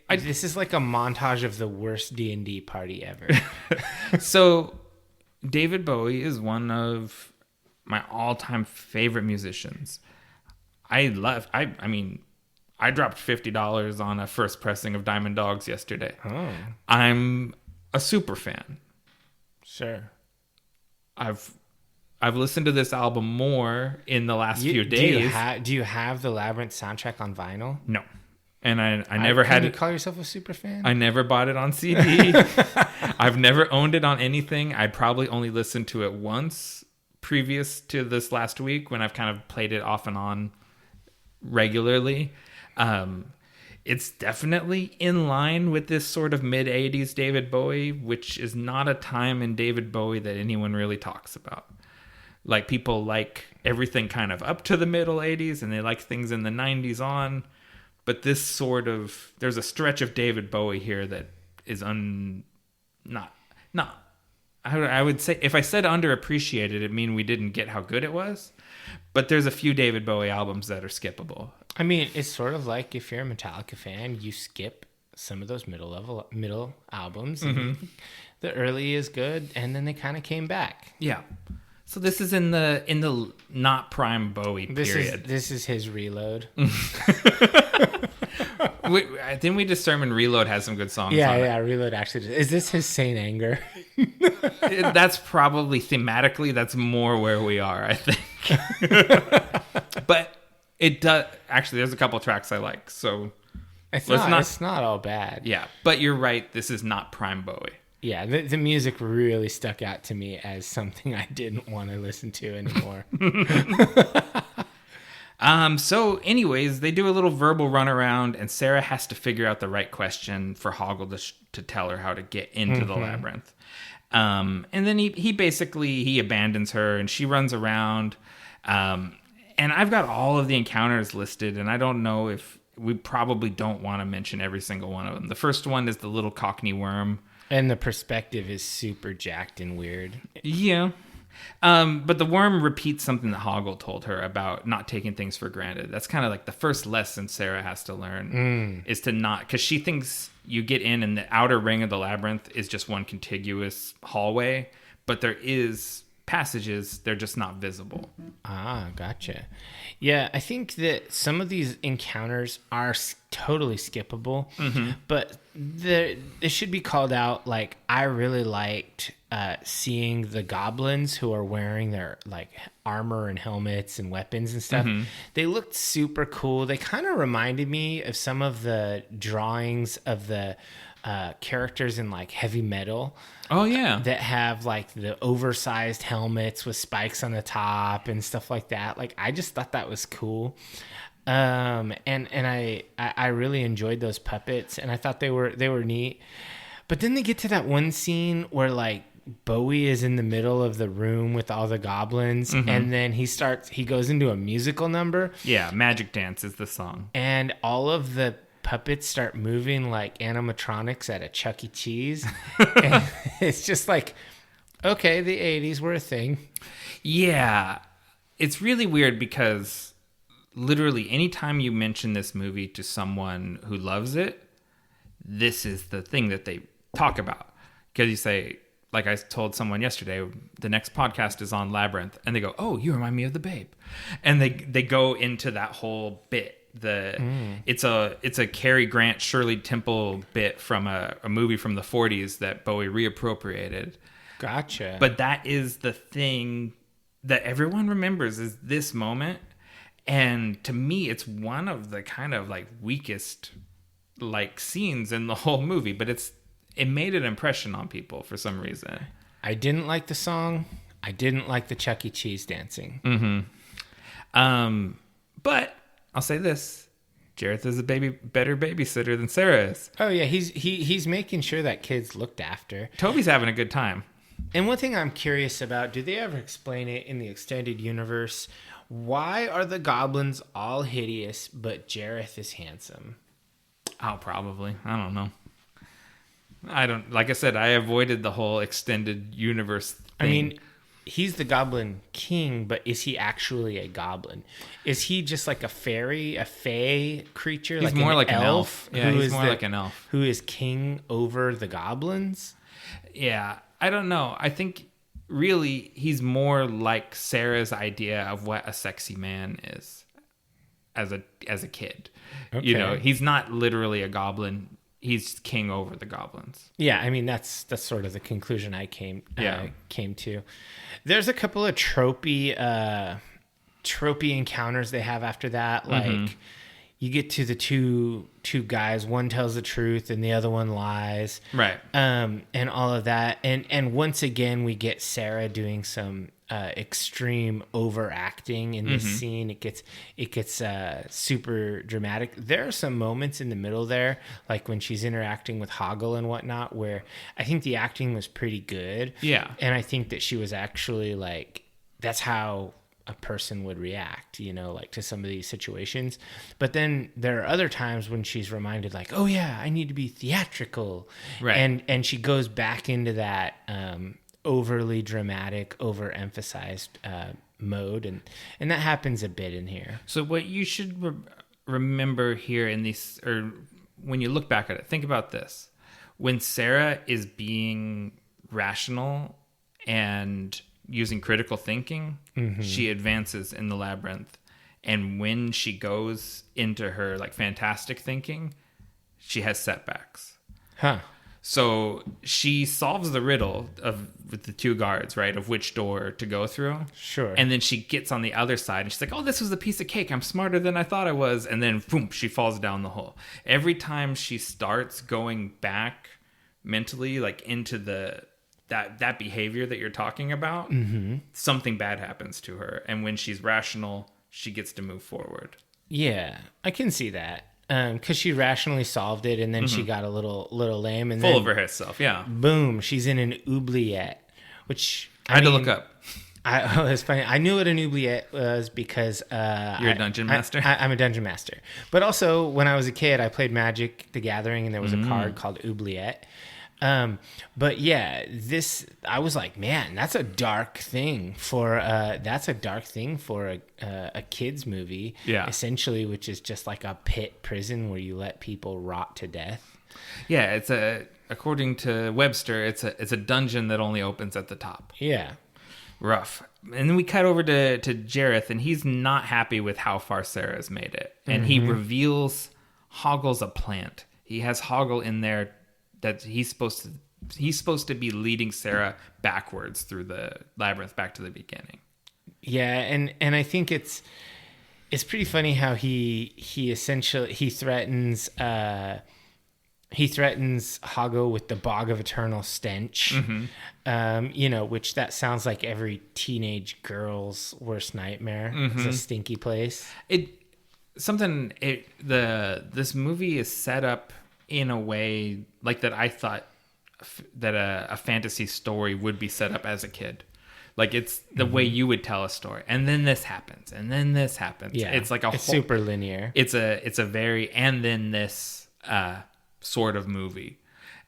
this is like a montage of the worst D&D party ever. So David Bowie is one of my all-time favorite musicians. I dropped $50 on a first pressing of Diamond Dogs yesterday. Oh. I'm a super fan. Sure. I've listened to this album more in the last few days. Do you have the Labyrinth soundtrack on vinyl? No. And I never had it. it. Call yourself a super fan? I never bought it on CD. I've never owned it on anything. I probably only listened to it once previous to this last week, when I've kind of played it off and on regularly. It's definitely in line with this sort of mid-'80s David Bowie, which is not a time in David Bowie that anyone really talks about. Like, people like everything kind of up to the middle 80s, and they like things in the 90s on. But this sort of, there's a stretch of David Bowie here that is I would say, if I said underappreciated, it'd mean we didn't get how good it was. But there's a few David Bowie albums that are skippable. I mean, it's sort of like if you're a Metallica fan, you skip some of those middle albums. Mm-hmm. The early is good, and then they kind of came back. Yeah. So this is in the not prime Bowie period. This is his Reload. Didn't we determine Reload has some good songs? Yeah. Reload actually. Is this his Saint Anger? That's probably thematically. That's more where we are, I think. But it does actually. There's a couple tracks I like. So it's not all bad. Yeah, but you're right. This is not prime Bowie. Yeah, the music really stuck out to me as something I didn't want to listen to anymore. So anyways, they do a little verbal runaround, and Sarah has to figure out the right question for Hoggle to tell her how to get into the labyrinth. And then he basically abandons her, and she runs around. And I've got all of the encounters listed, and I don't know if we probably don't want to mention every single one of them. The first one is the little Cockney worm. And the perspective is super jacked and weird. Yeah. But the worm repeats something that Hoggle told her about not taking things for granted. That's kind of like the first lesson Sarah has to learn is to not, because she thinks you get in and the outer ring of the labyrinth is just one contiguous hallway, but there is passages, they're just not visible. Ah, gotcha. Yeah, I think that some of these encounters are totally skippable, but it should be called out. Like, I really liked seeing the goblins who are wearing their like armor and helmets and weapons and stuff. They looked super cool. They kind of reminded me of some of the drawings of the characters in like heavy metal. Oh yeah, That have like the oversized helmets with spikes on the top and stuff like that. Like I just thought that was cool. And I really enjoyed those puppets, and I thought they were neat. But then they get to that one scene where like Bowie is in the middle of the room with all the goblins, and then he goes into a musical number. Yeah, Magic Dance is the song. And all of the puppets start moving like animatronics at a Chuck E. Cheese. And it's just like, okay, the 80s were a thing. Yeah. It's really weird because literally anytime you mention this movie to someone who loves it, this is the thing that they talk about. Because you say, like I told someone yesterday, the next podcast is on Labyrinth, and they go, "Oh, you remind me of the Babe," and they go into that whole bit. It's a Cary Grant, Shirley Temple bit from a movie from the 40s that Bowie reappropriated. Gotcha. But that is the thing that everyone remembers is this moment, and to me, it's one of the kind of like weakest like scenes in the whole movie, but it made an impression on people for some reason. I didn't like the song. I didn't like the Chuck E. Cheese dancing. But I'll say this: Jareth is a better babysitter than Sarah is. Oh yeah, he's making sure that kid's looked after. Toby's having a good time. And one thing I'm curious about: do they ever explain it in the extended universe? Why are the goblins all hideous, but Jareth is handsome? Oh, probably. I don't know. Like I said, I avoided the whole extended universe thing. I mean, he's the Goblin King, but is he actually a goblin? Is he just like a fairy, a fae creature? He's like more an like elf an elf. Yeah, he's more like an elf. Who is king over the goblins? Yeah, I don't know. I think really he's more like Sarah's idea of what a sexy man is as a kid. Okay. You know, he's not literally a goblin. He's king over the goblins. Yeah, I mean that's sort of the conclusion I came to. There's a couple of tropey encounters they have after that. Like you get to the two guys, one tells the truth and the other one lies. Right. And all of that. And once again we get Sarah doing some extreme overacting in this scene. It gets super dramatic. There are some moments in the middle there, like when she's interacting with Hoggle and whatnot, where I think the acting was pretty good. Yeah. And I think that she was actually like, that's how a person would react, you know, like to some of these situations. But then there are other times when she's reminded like, oh yeah, I need to be theatrical. Right. And she goes back into that, overly dramatic, overemphasized mode, and that happens a bit in here. So what you should remember here in these, or when you look back at it, think about this: when Sarah is being rational and using critical thinking, she advances in the labyrinth, and when she goes into her like fantastic thinking, she has setbacks. So she solves the riddle with the two guards, right, of which door to go through. Sure. And then she gets on the other side and she's like, oh, this was a piece of cake. I'm smarter than I thought I was. And then, boom, she falls down the hole. Every time she starts going back mentally, like into that behavior that you're talking about, something bad happens to her. And when she's rational, she gets to move forward. Yeah, I can see that. Because she rationally solved it, and then she got a little lame, and full of herself. Yeah, boom, she's in an oubliette, which I had to look up. It's funny. I knew what an oubliette was because you're a dungeon master. I'm a dungeon master, but also when I was a kid, I played Magic: The Gathering, and there was a card called oubliette. But yeah, I was like, man, that's a dark thing for a kid's movie. Yeah. Essentially, which is just like a pit prison where you let people rot to death. Yeah. According to Webster, it's a dungeon that only opens at the top. Yeah. Rough. And then we cut over to Jareth, and he's not happy with how far Sarah's made it. And he reveals Hoggle's a plant. He has Hoggle in there that he's supposed to be leading Sarah backwards through the labyrinth back to the beginning. Yeah, and I think it's pretty funny how he essentially threatens he threatens Hoggle with the bog of eternal stench, which that sounds like every teenage girl's worst nightmare. It's a stinky place. This movie is set up in a way like that I thought that a fantasy story would be set up as a kid. Like it's the way you would tell a story, and then this happens, and then this happens. Yeah, it's like it's super linear. It's a very and then this sort of movie,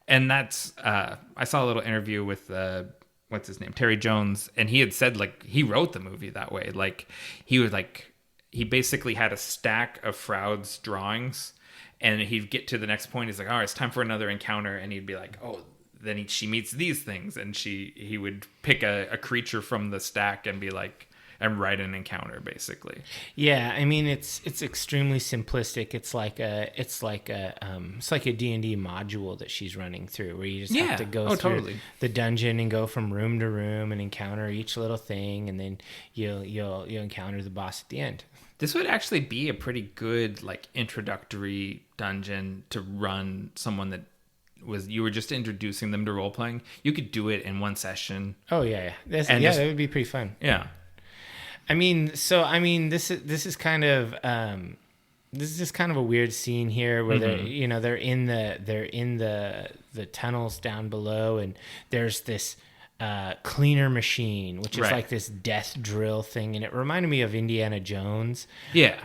and that's I saw a little interview with what's his name, Terry Jones, and he had said like he wrote the movie that way. Like he basically had a stack of Froud's drawings, and he'd get to the next point. He's like, all right, it's time for another encounter, and he'd be like, oh. Then she meets these things, and he would pick a creature from the stack and be like, and write an encounter basically. Yeah, I mean it's extremely simplistic. It's like a D&D module that she's running through, where you just have to go through the dungeon and go from room to room and encounter each little thing, and then you'll encounter the boss at the end. This would actually be a pretty good like introductory dungeon to run someone that you were just introducing them to role playing. You could do it in one session. Oh yeah, that would be pretty fun. Yeah, this is kind of just kind of a weird scene here where they're in the tunnels down below, and there's this cleaner machine, which is like this death drill thing, and it reminded me of Indiana Jones. Yeah.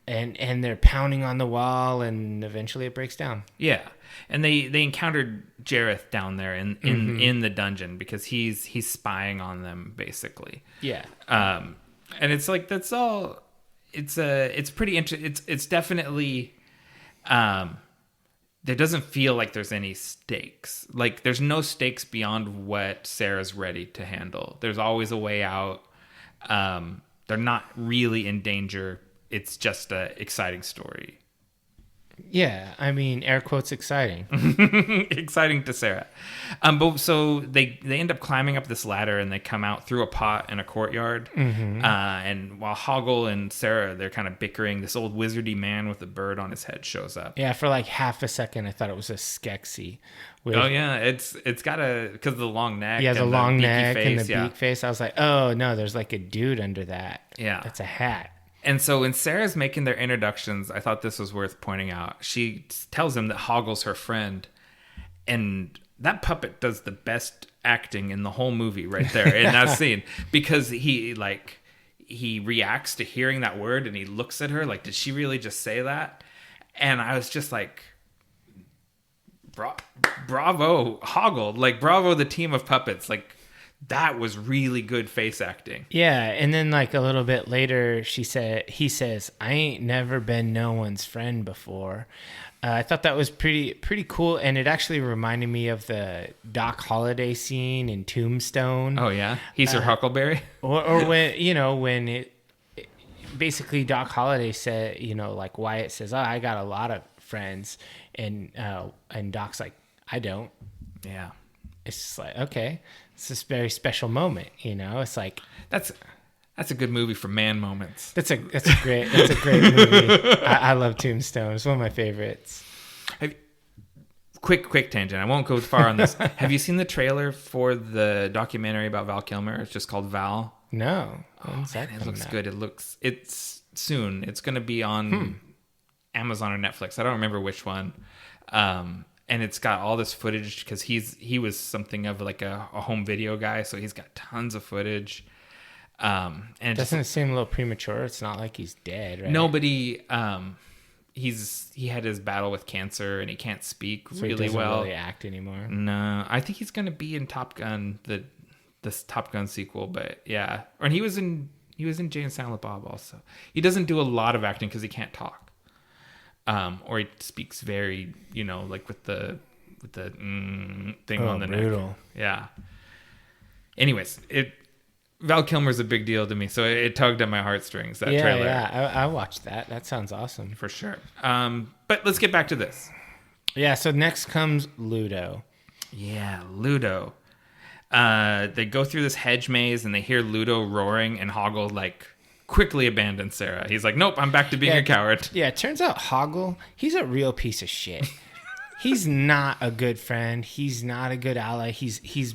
And they're pounding on the wall, and eventually it breaks down. Yeah. And they encountered Jareth down there in the dungeon because he's spying on them basically. Yeah. And it's like that's all. It's pretty interesting. It's definitely. There doesn't feel like there's any stakes. Like there's no stakes beyond what Sarah's ready to handle. There's always a way out. They're not really in danger. It's just an exciting story. Yeah, I mean, air quotes exciting. Exciting to Sarah. But so they end up climbing up this ladder, and they come out through a pot in a courtyard. And while Hoggle and Sarah, they're kind of bickering, this old wizardy man with a bird on his head shows up. Yeah, for like half a second, I thought it was a Skeksis. Oh yeah, it's got because of the long neck. Yeah, the long neck face, and the beak face. I was like, oh no, there's like a dude under that. Yeah, that's a hat. And so when Sarah's making their introductions, I thought this was worth pointing out. She tells him that Hoggle's her friend. And that puppet does the best acting in the whole movie right there in that scene. Because he reacts to hearing that word, and he looks at her like, did she really just say that? And I was just like, bravo, Hoggle. Like, bravo, the team of puppets. Like, that was really good face acting. Yeah, and then like a little bit later, he says, "I ain't never been no one's friend before." I thought that was pretty cool, and it actually reminded me of the Doc Holliday scene in Tombstone. Oh yeah, he's her Huckleberry. Or when it basically Doc Holliday said, like Wyatt says, "Oh, I got a lot of friends," and Doc's like, "I don't." Yeah, it's just like, okay. It's this very special moment, It's like that's a good movie for man moments. That's a great movie. I love Tombstone. It's one of my favorites. Quick tangent. I won't go far on this. Have you seen the trailer for the documentary about Val Kilmer? It's just called Val. No. Oh man, it looks good. It's soon. It's going to be on Amazon or Netflix. I don't remember which one. And it's got all this footage because he was something of like a home video guy, so he's got tons of footage. And doesn't it seem a little premature? It's not like he's dead, right? Nobody. He had his battle with cancer, and he can't speak so really he doesn't well. Really act anymore. No, I think he's going to be in Top Gun, this Top Gun sequel. But yeah, and he was in Jay and Silent Bob also. He doesn't do a lot of acting because he can't talk. Or he speaks very, like with the thing on the brutal. neck. Yeah. Anyways, Val Kilmer's a big deal to me, so it tugged at my heartstrings, that trailer. Yeah, I watched that. That sounds awesome. For sure. But let's get back to this. Yeah, so next comes Ludo. Yeah, Ludo. They go through this hedge maze, and they hear Ludo roaring, and Hoggle, quickly abandons Sarah. He's like, nope, I'm back to being a coward. Yeah, it turns out Hoggle, he's a real piece of shit. he's not a good friend. He's not a good ally. He's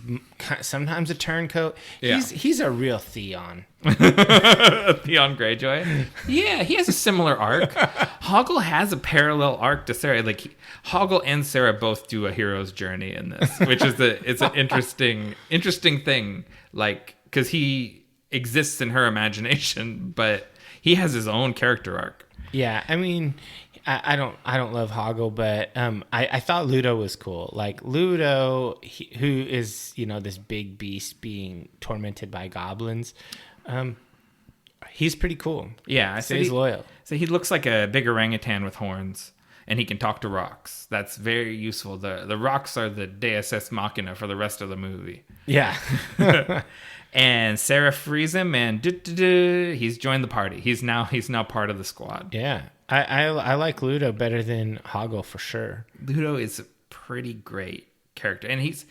sometimes a turncoat. Yeah. He's a real Theon. Theon Greyjoy. Yeah, he has a similar arc. Hoggle has a parallel arc to Sarah. Like Hoggle and Sarah both do a hero's journey in this, which is it's an interesting thing. Like because he exists in her imagination, but he has his own character arc. Yeah, I mean, I don't love Hoggle, but I thought Ludo was cool. Like Ludo, who is this big beast being tormented by goblins. He's pretty cool. Yeah, he's loyal. So he looks like a big orangutan with horns, and he can talk to rocks. That's very useful. The rocks are the Deus Ex Machina for the rest of the movie. Yeah. And Sarah frees him, and he's joined the party. He's now part of the squad. Yeah, I like Ludo better than Hoggle for sure. Ludo is a pretty great character, and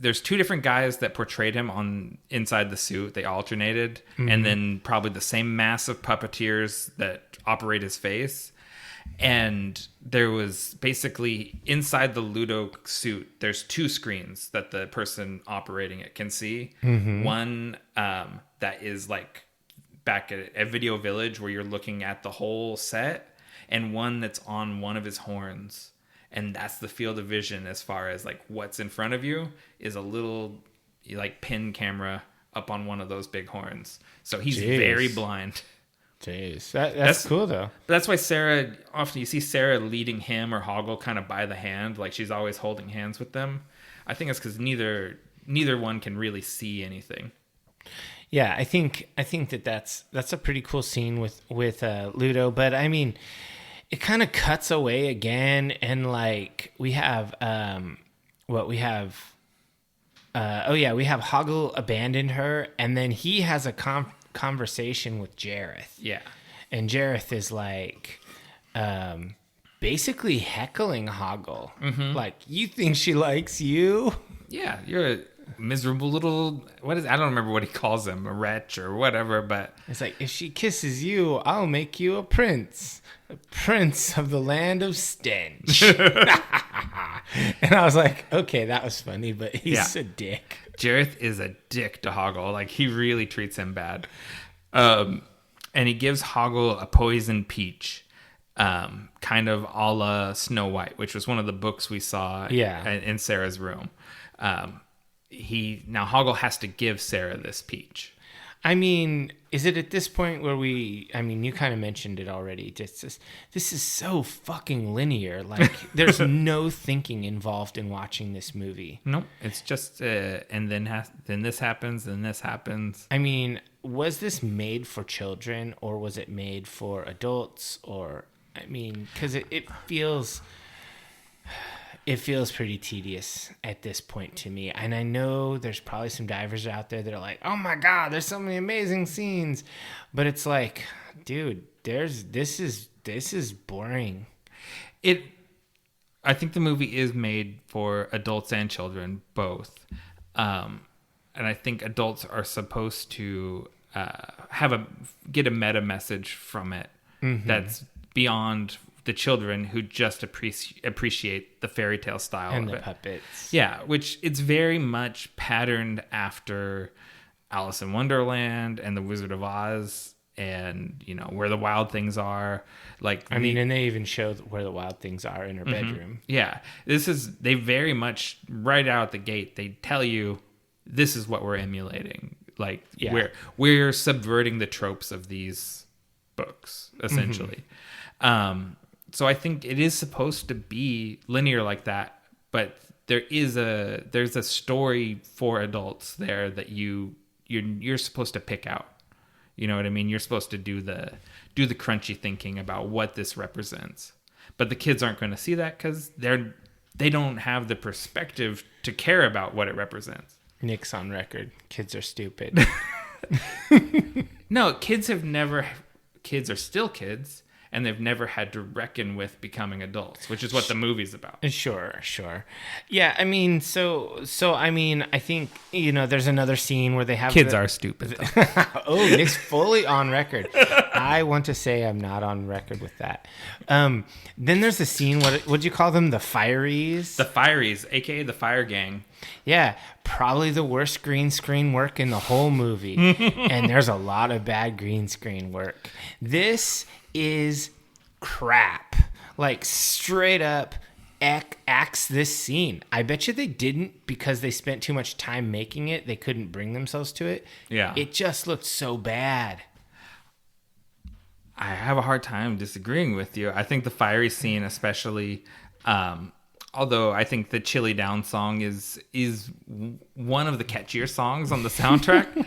there's two different guys that portrayed him on inside the suit. They alternated, and then probably the same mass of puppeteers that operate his face. And there was basically inside the Ludo suit, there's two screens that the person operating it can see. One that is like back at Video Village where you're looking at the whole set, and one that's on one of his horns. And that's the field of vision as far as like what's in front of you is a little like pin camera up on one of those big horns. So he's very blind. Jeez, that's cool though. That's why Sarah, often you see Sarah leading him or Hoggle kind of by the hand, like she's always holding hands with them. I think it's because neither one can really see anything. Yeah, I think that's a pretty cool scene with Ludo, but I mean, it kind of cuts away again, and like we have we have Hoggle abandoned her, and then he has a conversation with Jareth. Yeah. And Jareth is like basically heckling Hoggle. Like, you think she likes you? Yeah, you're a miserable little I don't remember what he calls him, a wretch or whatever, but it's like, if she kisses you, I'll make you a prince of the land of stench. And I was like, okay, that was funny, but he's a dick. Jareth is a dick to Hoggle. Like, he really treats him bad. And he gives Hoggle a poison peach, kind of a la Snow White, which was one of the books we saw in Sarah's room. Now Hoggle has to give Sarah this peach. I mean, is it at this point where you kind of mentioned it already. This is so fucking linear. Like, there's no thinking involved in watching this movie. Nope. It's just, and then this happens, and this happens. I mean, was this made for children, or was it made for adults? Or, I mean, because it feels pretty tedious at this point to me. And I know there's probably some divers out there that are like, oh my God, there's so many amazing scenes. But it's like, dude, this is boring. I think the movie is made for adults and children, both. And I think adults are supposed to get a meta message from it that's beyond the children who just appreciate the fairy tale style and of the it. Puppets. Yeah, which it's very much patterned after Alice in Wonderland and The Wizard of Oz, and Where the Wild Things Are. Like, and they even show Where the Wild Things Are in her bedroom. Yeah, they very much right out the gate. They tell you this is what we're emulating. Like, we're subverting the tropes of these books essentially. So I think it is supposed to be linear like that, but there's a story for adults there that you're supposed to pick out. You know what I mean? You're supposed to do the crunchy thinking about what this represents. But the kids aren't going to see that because they don't have the perspective to care about what it represents. Nick's on record. Kids are stupid. No, kids are still kids. and they've never had to reckon with becoming adults, which is what the movie's about. Sure. Yeah, I mean, I think, there's another scene where they have Kids are stupid. Oh, Nick's fully on record. I want to say I'm not on record with that. Then there's the scene, what'd you call them? The Fireys? The Fireys, aka the Fire Gang. Yeah, probably the worst green screen work in the whole movie. And there's a lot of bad green screen work. This is crap. Like, straight up axe this scene. I bet you they didn't because they spent too much time making it. They couldn't bring themselves to it. Yeah. It just looked so bad. I have a hard time disagreeing with you. I think the fiery scene, especially, although I think the Chili Down song is one of the catchier songs on the soundtrack,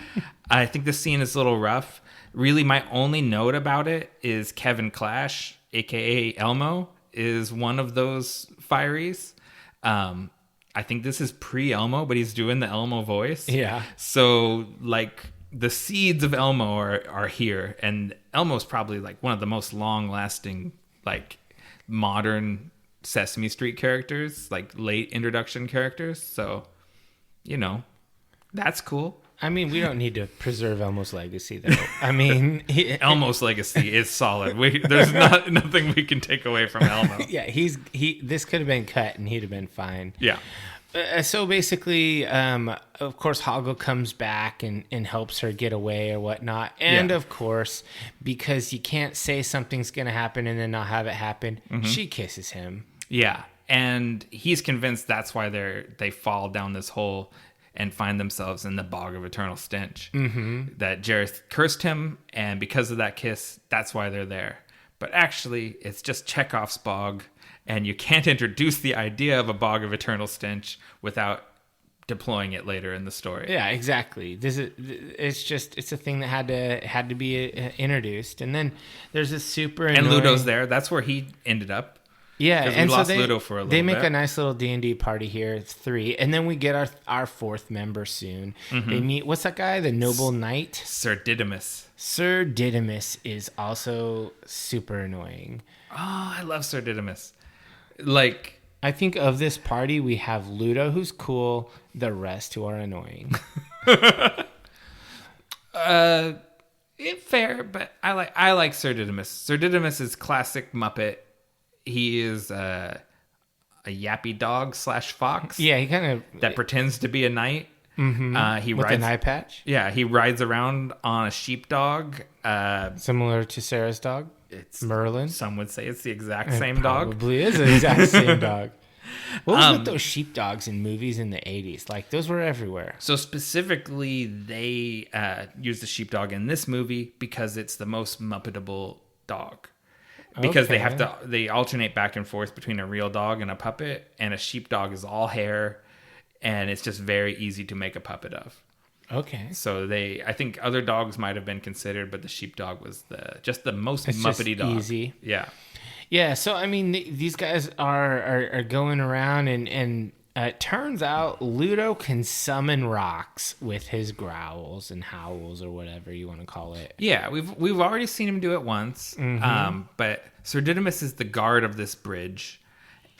I think the scene is a little rough. Really, my only note about it is Kevin Clash, a.k.a. Elmo, is one of those fireys. I think this is pre-Elmo, but he's doing the Elmo voice. Yeah. So, like, the seeds of Elmo are here, and Elmo's probably, like, one of the most long-lasting, like, modern Sesame Street characters, like, late introduction characters. So, that's cool. I mean, we don't need to preserve Elmo's legacy, though. I mean, Elmo's legacy is solid. There's nothing we can take away from Elmo. Yeah, this could have been cut and he'd have been fine. Yeah. So basically, of course, Hoggle comes back and helps her get away or whatnot. And of course, because you can't say something's going to happen and then not have it happen, she kisses him. Yeah. And he's convinced that's why they fall down this hole and find themselves in the bog of eternal stench. That Jareth cursed him, and because of that kiss, that's why they're there. But actually, it's just Chekhov's bog, and you can't introduce the idea of a bog of eternal stench without deploying it later in the story. Yeah, exactly. It's a thing that had to be introduced. And then there's this super annoying... And Ludo's there. That's where he ended up. Yeah, and we lost Ludo for a little bit. They make a nice little D&D party here, 3, and then we get our 4th member soon. They meet, what's that guy? The Noble Knight? Sir Didymus. Sir Didymus is also super annoying. Oh, I love Sir Didymus. Like, I think of this party, we have Ludo, who's cool, the rest who are annoying. Fair, but I like Sir Didymus. Sir Didymus is classic Muppet. He is a yappy dog / fox. Yeah, he kind of... that pretends to be a knight. He with rides an eye patch? Yeah, he rides around on a sheepdog. Similar to Sarah's dog? It's Merlin? Some would say it's the exact same dog. Probably is the exact same dog. What was with those sheepdogs in movies in the 80s? Like, those were everywhere. So specifically, they use the sheepdog in this movie because it's the most Muppetable dog. Because they alternate back and forth between a real dog and a puppet, and a sheepdog is all hair, and it's just very easy to make a puppet of. Okay. So I think other dogs might have been considered, but the sheepdog was just the most Muppety dog. Easy. Yeah. Yeah. So I mean, these guys are going around, and it turns out Ludo can summon rocks with his growls and howls, or whatever you want to call it. Yeah, we've already seen him do it once. But Sir Didymus is the guard of this bridge,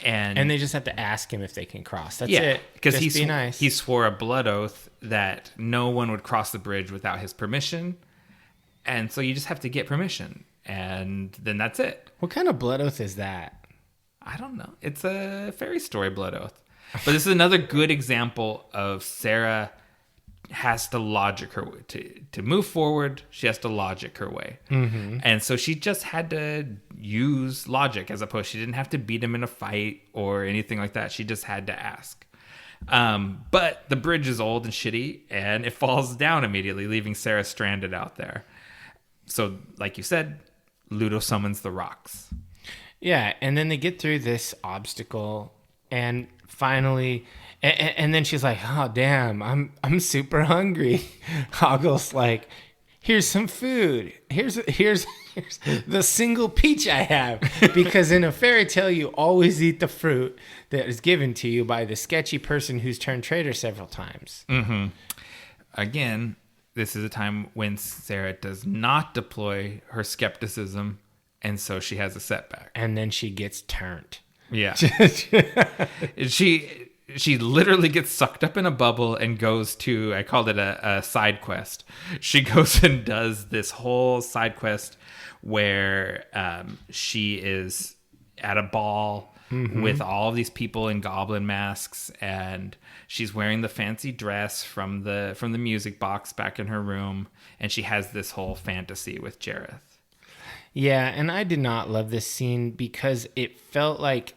and they just have to ask him if they can cross. That's yeah, it. Because he swore a blood oath that no one would cross the bridge without his permission, and so you just have to get permission, and then that's it. What kind of blood oath is that? I don't know. It's a fairy story blood oath. But this is another good example of Sarah has to logic her way. To move forward, she has to logic her way. And so she just had to use logic as opposed. She didn't have to beat him in a fight or anything like that. She just had to ask. But the bridge is old and shitty, and it falls down immediately, leaving Sarah stranded out there. So, like you said, Ludo summons the rocks. Yeah, and then they get through this obstacle, and finally, and then she's like, "Oh damn, I'm super hungry." Hoggle's like, "Here's some food. Here's the single peach I have." Because in a fairy tale, you always eat the fruit that is given to you by the sketchy person who's turned traitor several times. Again, this is a time when Sarah does not deploy her skepticism and so she has a setback. And then she gets turned. Yeah. She literally gets sucked up in a bubble and goes to, I called it a side quest. She goes and does this whole side quest where she is at a ball with all of these people in goblin masks, and she's wearing the fancy dress from the music box back in her room, and she has this whole fantasy with Jareth. Yeah, and I did not love this scene because it felt like...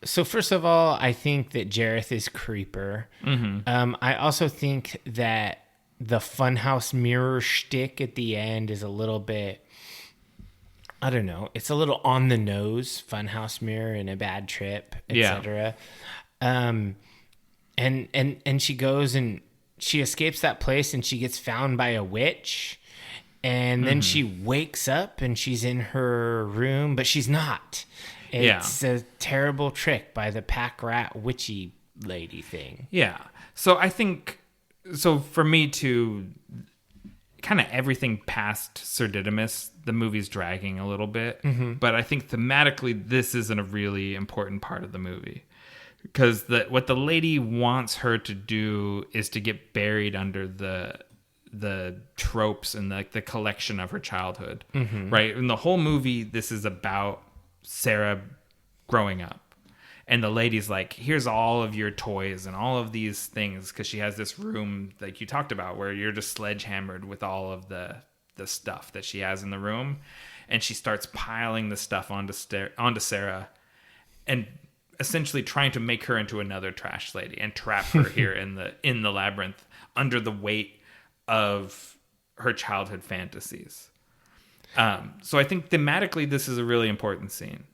So first of all, I think that Jareth is creeper. I also think that the funhouse mirror shtick at the end is a little bit, I don't know, it's a little on the nose, funhouse mirror and a bad trip, etc. And she goes and she escapes that place and she gets found by a witch. And then she wakes up and she's in her room, but she's not. It's a terrible trick by the pack rat witchy lady thing. Yeah. So I think, for me to kind of everything past Sir Didymus, the movie's dragging a little bit. But I think thematically, this isn't a really important part of the movie. Because what the lady wants her to do is to get buried under the tropes and the collection of her childhood. Right? In the whole movie, this is about Sarah growing up, and the lady's like, here's all of your toys and all of these things, because she has this room like you talked about where you're just sledgehammered with all of the stuff that she has in the room, and she starts piling the stuff onto Sarah and essentially trying to make her into another trash lady and trap her here in the labyrinth under the weight of her childhood fantasies. So I think thematically this is a really important scene.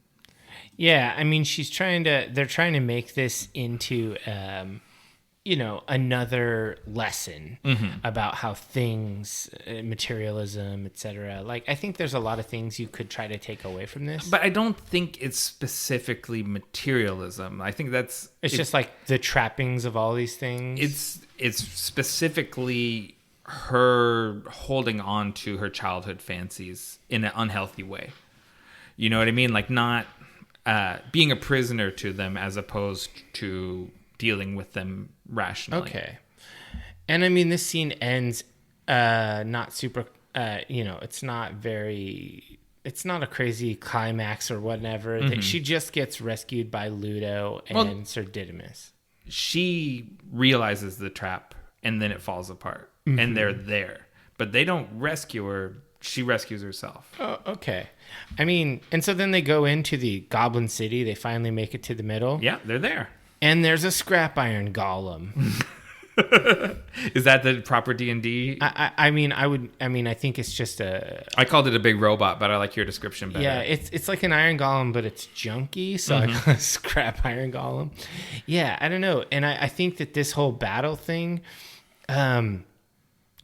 Yeah, I mean, they're trying to make this into, another lesson about how things, materialism, etc. Like, I think there's a lot of things you could try to take away from this. But I don't think it's specifically materialism. I think it's just like the trappings of all these things. It's specifically her holding on to her childhood fancies in an unhealthy way. You know what I mean? Like, not being a prisoner to them as opposed to dealing with them rationally. Okay. And I mean, this scene ends not super, it's not a crazy climax or whatever. She just gets rescued by Ludo and Sir Didymus. She realizes the trap and then it falls apart. And they're there. But they don't rescue her. She rescues herself. Oh, okay. I mean, and so then they go into the Goblin City. They finally make it to the middle. Yeah, they're there. And there's a scrap iron golem. Is that the proper D&D? I think it's just I called it a big robot, but I like your description better. Yeah, it's like an iron golem, but it's junky, so I call it scrap iron golem. Yeah, I don't know. And I think that this whole battle thing...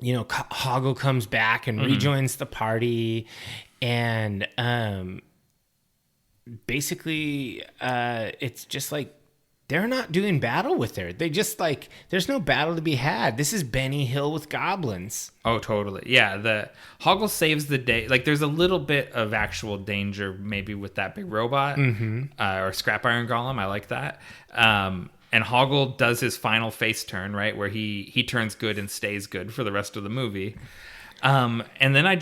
Hoggle comes back and rejoins the party, and basically it's just like they're not doing battle with her. They just like, there's no battle to be had. This is Benny Hill with goblins. Oh, totally. Yeah, the Hoggle saves the day. Like, there's a little bit of actual danger maybe with that big robot or scrap iron golem. I like that. And Hoggle does his final face turn, right, where he turns good and stays good for the rest of the movie. And then I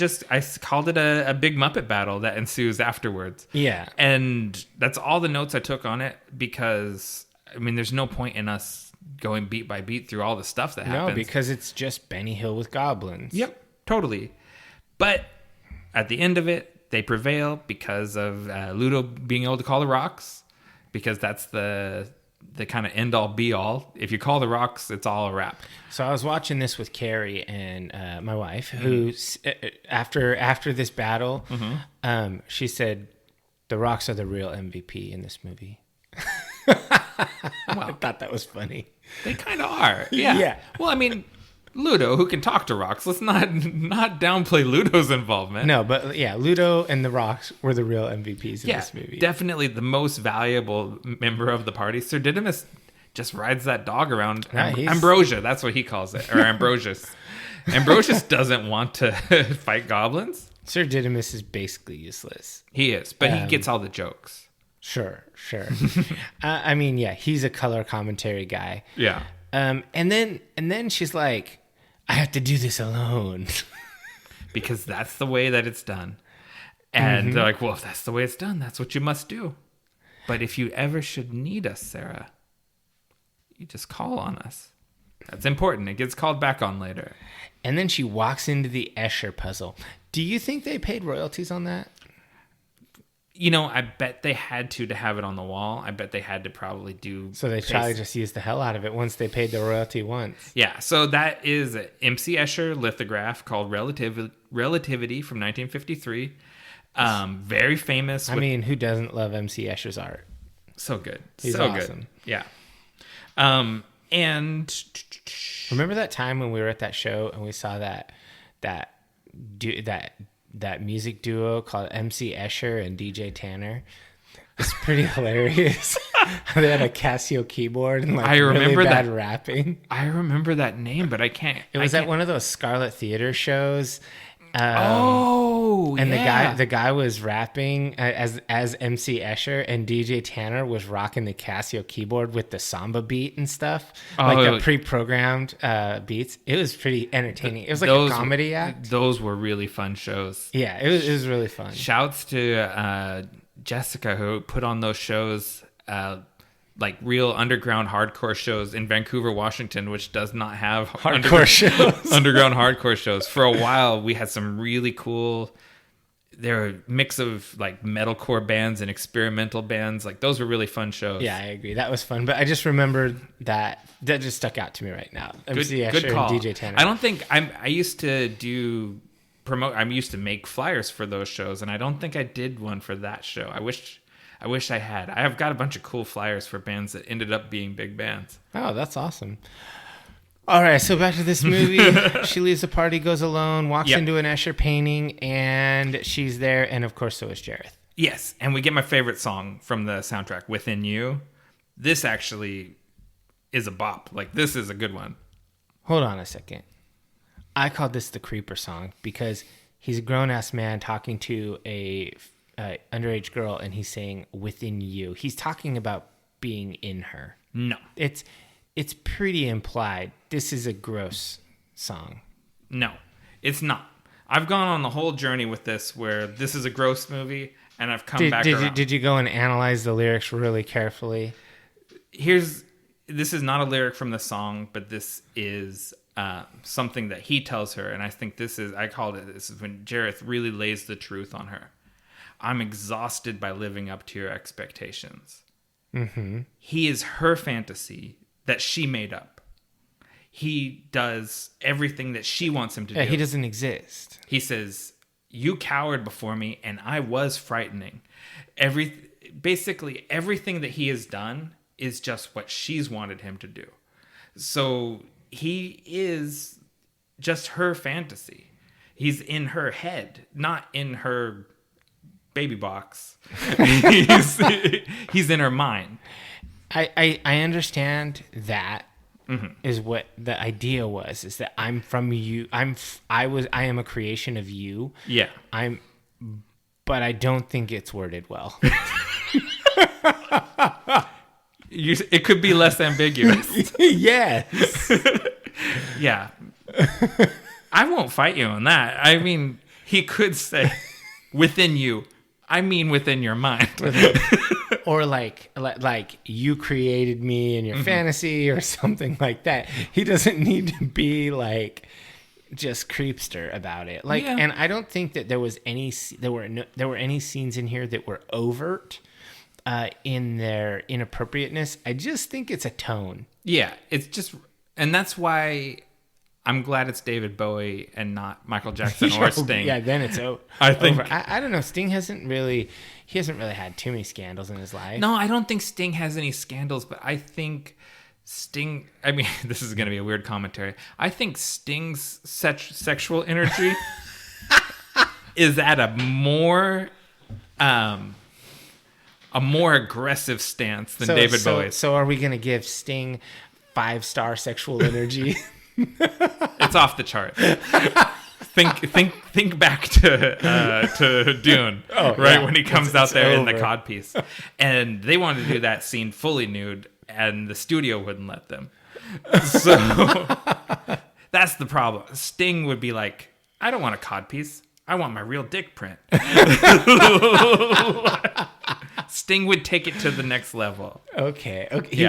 called it a big Muppet battle that ensues afterwards. Yeah. And that's all the notes I took on it, because, I mean, there's no point in us going beat by beat through all the stuff that happens. No, because it's just Benny Hill with goblins. Yep, totally. But at the end of it, they prevail because of Ludo being able to call the rocks, because that's the kind of end all be all. If you call the rocks, it's all a wrap. So I was watching this with Carrie and my wife, who after this battle, she said, "The rocks are the real MVP in this movie." I thought that was funny. They kind of are. Yeah. Well, I mean, Ludo, who can talk to rocks. Let's not downplay Ludo's involvement. No, but yeah, Ludo and the rocks were the real MVPs in this movie. Definitely the most valuable member of the party. Sir Didymus just rides that dog around. Ambrosia, that's what he calls it. Or Ambrosius. Ambrosius doesn't want to fight goblins. Sir Didymus is basically useless. He is, but he gets all the jokes. Sure. I mean, yeah, he's a color commentary guy. Yeah. And then she's like, I have to do this alone. Because that's the way that it's done. And they're like, well, if that's the way it's done, that's what you must do. But if you ever should need us, Sarah, you just call on us. That's important. It gets called back on later. And then she walks into the Escher puzzle. Do you think they paid royalties on that? You know, I bet they had to have it on the wall. I bet they had to probably do... So they probably just used the hell out of it once they paid the royalty once. Yeah, so that is an M.C. Escher lithograph called Relativity from 1953. Very famous. I mean, who doesn't love M.C. Escher's art? So good. He's so awesome. Good. Yeah. And... Remember that time when we were at that show and we saw that music duo called MC Escher and DJ Tanner? It's pretty hilarious. They had a Casio keyboard and like really bad rapping. I remember that name, but I can't. It was at one of those Scarlet Theater shows. And the guy was rapping as MC Escher, and DJ Tanner was rocking the Casio keyboard with the samba beat and stuff, like the pre-programmed beats. It was pretty entertaining. It was like a comedy act. Those were really fun shows. Yeah, it was really fun. Shouts to Jessica, who put on those shows, like real underground hardcore shows in Vancouver, Washington, which does not have hardcore shows. Underground hardcore shows. For a while, we had some really cool. There were a mix of like metalcore bands and experimental bands. Like those were really fun shows. Yeah, I agree. That was fun. But I just remembered that just stuck out to me right now. MC Escher call. and DJ Tanner. I don't think I used to do promote. I used to make flyers for those shows, and I don't think I did one for that show. I wish I had. I have got a bunch of cool flyers for bands that ended up being big bands. Oh, that's awesome. All right, so back to this movie. She leaves the party, goes alone, walks into an Escher painting, and she's there, and of course so is Jareth. Yes, and we get my favorite song from the soundtrack, Within You. This actually is a bop. Like, this is a good one. Hold on a second. I called this the creeper song because he's a grown-ass man talking to a underage girl, and he's saying within you. He's talking about being in her. No. It's pretty implied. This is a gross song. No, it's not. I've gone on the whole journey with this where this is a gross movie, and I've come back around. Did you go and analyze the lyrics really carefully? This is not a lyric from the song, but this is something that he tells her, and I think this is when Jareth really lays the truth on her. I'm exhausted by living up to your expectations. Mm-hmm. He is her fantasy that she made up. He does everything that she wants him to do. He doesn't exist. He says, you cowered before me, and I was frightening. Basically, everything that he has done is just what she's wanted him to do. So he is just her fantasy. He's in her head, not in her baby box. He's in her mind. I understand that is what the idea was, is that I'm from you. I am a creation of you. Yeah. But I don't think it's worded well. It could be less ambiguous. Yes. Yeah. I won't fight you on that. I mean, he could say within you. I mean within your mind. Or like you created me in your fantasy or something like that. He doesn't need to be like just creepster about it. Like, and I don't think that there were any scenes in here that were overt in their inappropriateness. I just think it's a tone. Yeah, it's just, and that's why I'm glad it's David Bowie and not Michael Jackson or Sting. Yeah, then it's over. I think I don't know. Sting hasn't really had too many scandals in his life. No, I don't think Sting has any scandals, but I think Sting. I mean, this is going to be a weird commentary. I think Sting's sexual energy is at a more aggressive stance than David Bowie's. So are we going to give Sting 5-star sexual energy? It's off the chart. think back to Dune, when he comes out there in the codpiece, and they wanted to do that scene fully nude, and the studio wouldn't let them. So that's the problem. Sting would be like, I don't want a codpiece. I want my real dick print. Sting would take it to the next level. Okay. He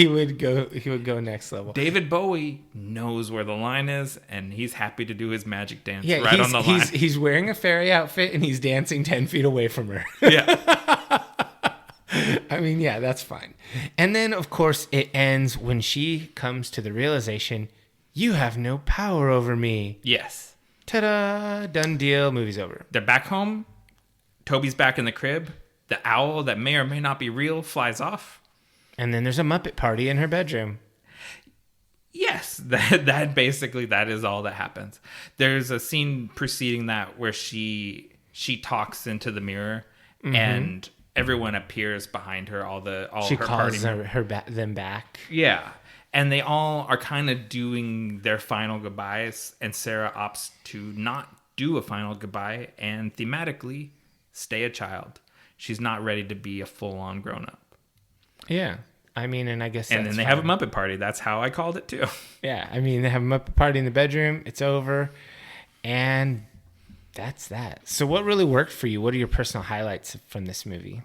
would go next level. David Bowie knows where the line is, and he's happy to do his magic dance right on the line. He's wearing a fairy outfit, and he's dancing 10 feet away from her. Yeah. I mean, yeah, that's fine. And then, of course, it ends when she comes to the realization, you have no power over me. Yes. Ta-da! Done deal. Movie's over. They're back home. Toby's back in the crib. The owl that may or may not be real flies off. And then there's a Muppet party in her bedroom. Yes, that is all that happens. There's a scene preceding that where she talks into the mirror, and everyone appears behind her. She her calls party them back. Yeah. And they all are kind of doing their final goodbyes, and Sarah opts to not do a final goodbye and thematically stay a child. She's not ready to be a full-on grown-up. Yeah. I mean, and I guess and then they have a Muppet party. That's how I called it, too. Yeah. I mean, they have a Muppet party in the bedroom. It's over. And that's that. So what really worked for you? What are your personal highlights from this movie?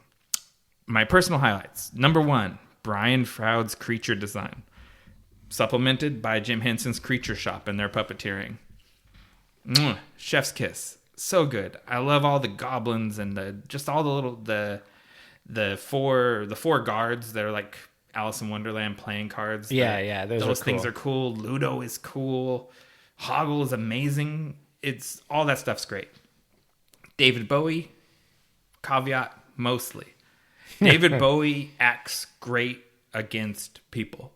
My personal highlights. Number 1, Brian Froud's creature design. Supplemented by Jim Henson's Creature Shop and their puppeteering. Chef's kiss. So good. I love all the goblins and the four guards that are like Alice in Wonderland playing cards. Yeah, those things are cool. Ludo is cool. Hoggle is amazing. It's all that stuff's great. David Bowie, caveat mostly. David Bowie acts great against people.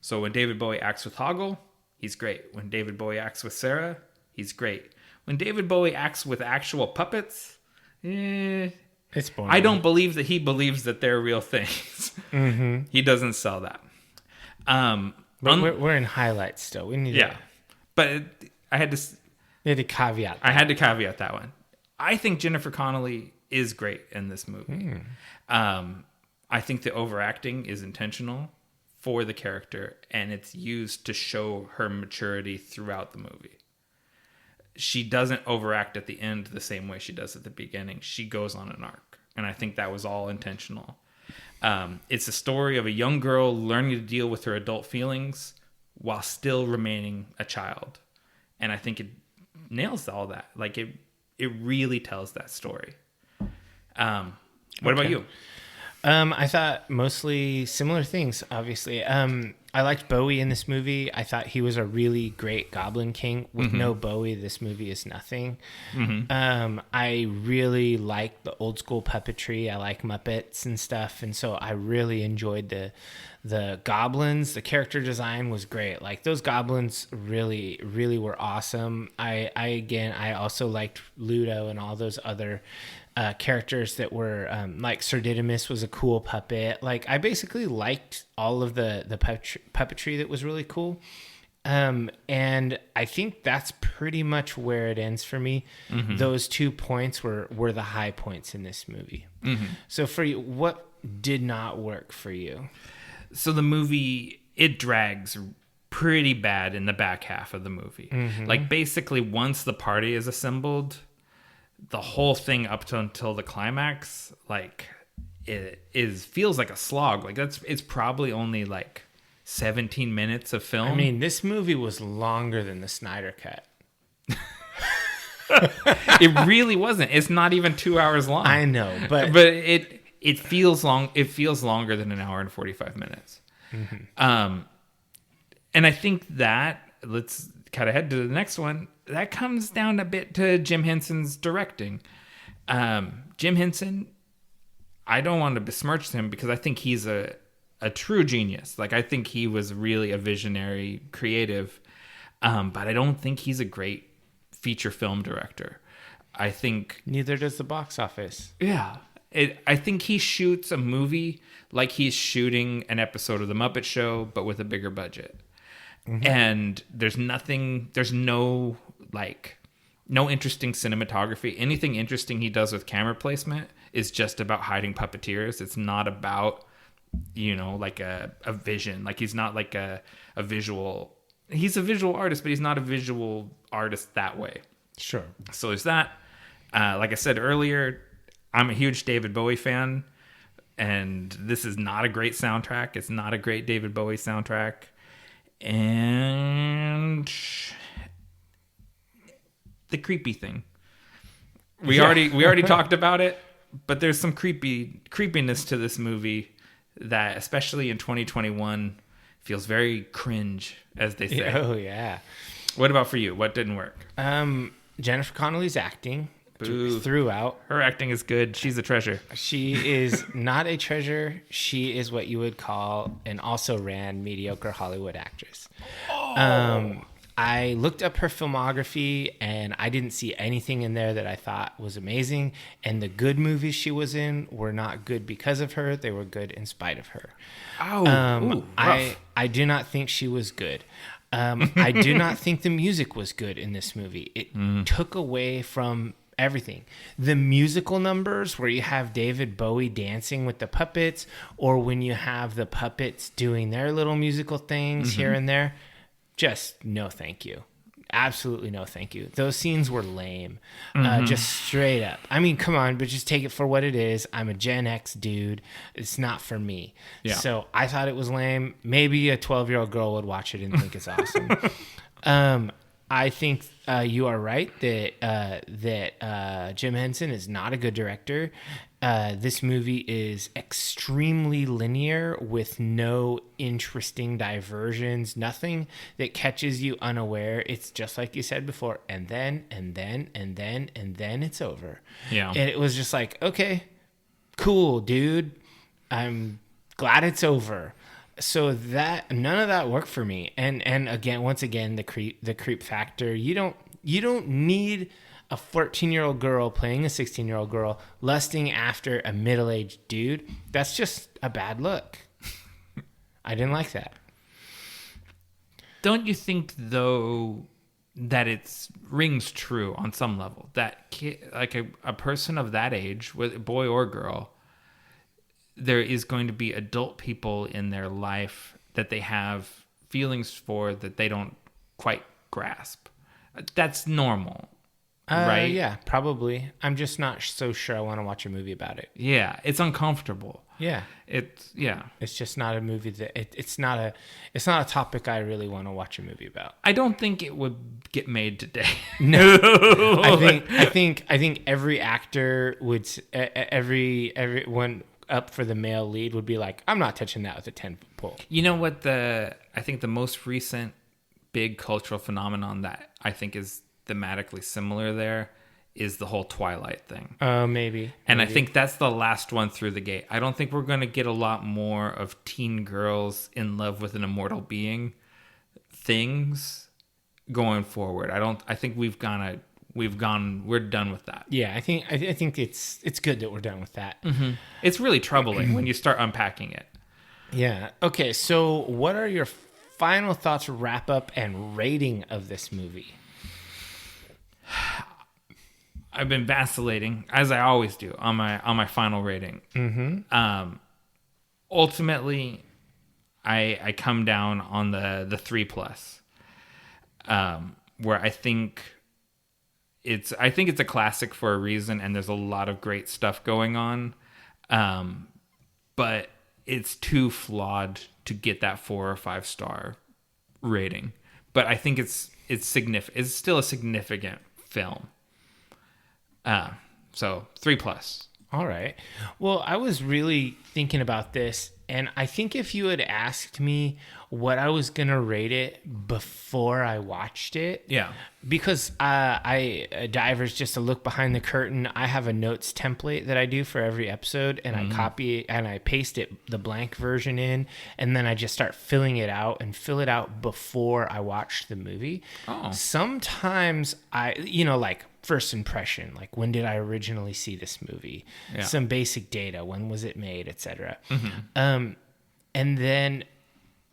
So when David Bowie acts with Hoggle, he's great. When David Bowie acts with Sarah, he's great. When David Bowie acts with actual puppets, it's boring. I don't believe that he believes that they're real things. Mm-hmm. He doesn't sell that. But we're in highlights still. We need to... But I had to... You had to caveat that. I had to caveat that one. I think Jennifer Connelly is great in this movie. I think the overacting is intentional for the character, and it's used to show her maturity throughout the movie. She doesn't overact at the end the same way she does at the beginning. She goes on an arc, and I think that was all intentional. It's a story of a young girl learning to deal with her adult feelings while still remaining a child, and I think it nails all that. Like it really tells that story. What about you? I thought mostly similar things, obviously. I liked Bowie in this movie. I thought he was a really great Goblin King. With no Bowie, this movie is nothing. I really like the old school puppetry. I like Muppets and stuff. And so I really enjoyed the goblins. The character design was great. Like those goblins really, really were awesome. I also liked Ludo and all those other characters that were like Sir Didymus was a cool puppet. Like I basically liked all of the puppetry that was really cool. And I think that's pretty much where it ends for me. Those 2 points were the high points in this movie. So for you, what did not work for you? So the movie, it drags pretty bad in the back half of the movie. Like basically once the party is assembled, the whole thing up to until the climax, like it feels like a slog. Like it's probably only like 17 minutes of film. I mean, this movie was longer than the Snyder Cut. It really wasn't. It's not even 2 hours long. I know, but it feels long. It feels longer than an hour and 45 minutes. And I think that, let's cut ahead to the next one. That comes down a bit to Jim Henson's directing. Jim Henson, I don't want to besmirch him because I think he's a true genius. Like I think he was really a visionary, creative, but I don't think he's a great feature film director. I think neither does the box office. Yeah. I think he shoots a movie like he's shooting an episode of The Muppet Show, but with a bigger budget. And there's no like No interesting cinematography. Anything interesting he does with camera placement is just about hiding puppeteers. It's not about, like a vision. Like he's not like a visual. He's a visual artist, but he's not a visual artist that way. Sure. So there's that. Like I said earlier, I'm a huge David Bowie fan, and this is not a great soundtrack. It's not a great David Bowie soundtrack. And the creepy thing. We already talked about it, but there's some creepiness to this movie that, especially in 2021, feels very cringe, as they say. Oh yeah. What about for you? What didn't work? Jennifer Connelly's acting Boo. throughout. Her acting is good. She's a treasure. She is not a treasure. She is what you would call an also ran mediocre Hollywood actress. I looked up her filmography and I didn't see anything in there that I thought was amazing. And the good movies she was in were not good because of her. They were good in spite of her. I do not think she was good. I do not think the music was good in this movie. It took away from everything. The musical numbers where you have David Bowie dancing with the puppets, or when you have the puppets doing their little musical things here and there, just no thank you. Absolutely no thank you. Those scenes were lame. Just straight up. I mean, come on, but just take it for what it is. I'm a Gen X dude. It's not for me. Yeah. So I thought it was lame. Maybe a 12-year-old girl would watch it and think it's awesome. I think you are right that Jim Henson is not a good director. This movie is extremely linear with no interesting diversions, nothing that catches you unaware. It's just like you said before, and then it's over. Yeah. And it was just like, okay, cool, dude. I'm glad it's over. So that none of that worked for me. And again, once again, the creep factor. You don't need a 14-year-old girl playing a 16-year-old girl lusting after a middle-aged dude. That's just a bad look. I didn't like that. Don't you think, though, that it rings true on some level? That like a person of that age, boy or girl, there is going to be adult people in their life that they have feelings for that they don't quite grasp. That's normal. Right? Yeah, probably. I'm just not so sure I want to watch a movie about it. Yeah, it's uncomfortable. Yeah. It's just not a movie that it's not a topic I really want to watch a movie about. I don't think it would get made today. No. I think every actor would everyone up for the male lead would be like, I'm not touching that with a 10-foot pole. You know what I think the most recent big cultural phenomenon that I think is thematically similar there is the whole Twilight thing. Maybe. I think that's the last one through the gate. I don't think we're going to get a lot more of teen girls in love with an immortal being things going forward. I think we're done with that. Yeah, I think it's good that we're done with that. Mm-hmm. It's really troubling when you start unpacking it. Yeah. Okay, so what are your final thoughts, wrap up, and rating of this movie? I've been vacillating, as I always do, on my final rating. Mm-hmm. Ultimately, I come down on the 3+, where I think it's a classic for a reason, and there's a lot of great stuff going on, but it's too flawed to get that 4 or 5 star rating. But I think it's significant. It's still a significant film. So 3+. All right. Well, I was really thinking about this, and I think if you had asked me what I was going to rate it before I watched it. Yeah. Because Divers, just to look behind the curtain, I have a notes template that I do for every episode, and I copy and I paste the blank version in, and then I just start filling it out and fill it out before I watch the movie. Oh. Sometimes like first impression, like when did I originally see this movie? Yeah. Some basic data, when was it made, etc. Mm-hmm. And then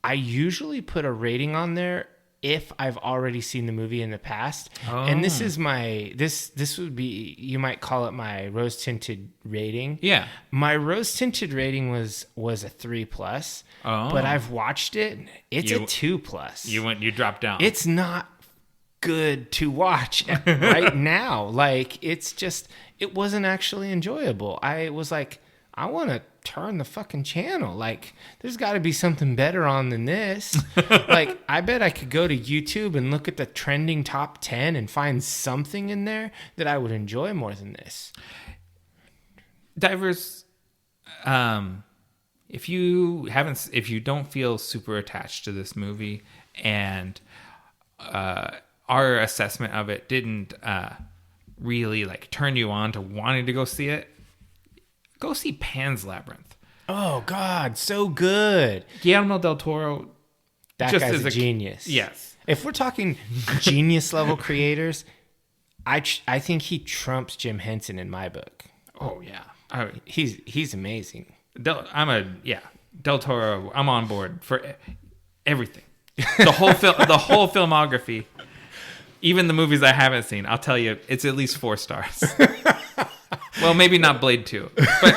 I usually put a rating on there if I've already seen the movie in the past. And this is this would be, you might call it my rose tinted rating. Yeah. My rose tinted rating was a 3+. But I've watched it. It's a 2+. You dropped down. It's not good to watch right now. Like, it wasn't actually enjoyable. I was like, I want to turn the fucking channel. Like, there's got to be something better on than this. Like, I bet I could go to YouTube and look at the trending top 10 and find something in there that I would enjoy more than this. Divers, if you don't feel super attached to this movie, and our assessment of it didn't really like turn you on to wanting to go see it, go see Pan's Labyrinth. Oh God, so good. Guillermo del Toro, that guy's a genius. Yes. If we're talking genius level creators, I think he trumps Jim Henson in my book. Oh yeah, he's amazing. Del Toro. I'm on board for everything. The whole filmography, even the movies I haven't seen. I'll tell you, it's at least 4 stars. Well, maybe not Blade 2, but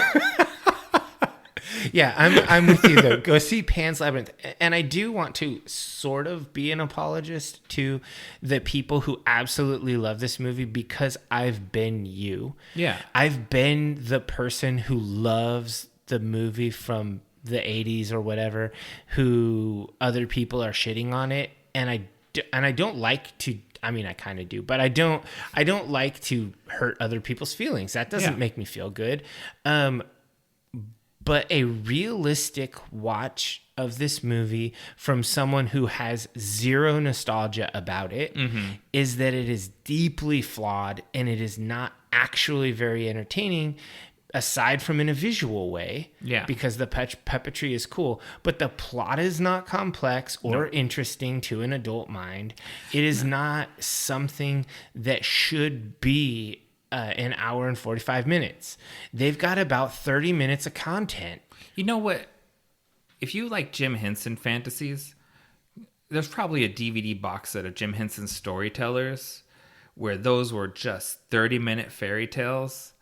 yeah, I'm with you though. Go see Pan's Labyrinth, and I do want to sort of be an apologist to the people who absolutely love this movie, because I've been you. Yeah, I've been the person who loves the movie from the 80s or whatever, who other people are shitting on it, and I don't like to. I mean, I kind of do, but I don't like to hurt other people's feelings. That doesn't make me feel good. But a realistic watch of this movie from someone who has zero nostalgia about it is that it is deeply flawed, and it is not actually very entertaining, aside from in a visual way, because the puppetry is cool, but the plot is not complex or interesting to an adult mind. It is not something that should be an hour and 45 minutes. They've got about 30 minutes of content. You know what? If you like Jim Henson fantasies, there's probably a DVD box set of Jim Henson Storytellers where those were just 30-minute fairy tales.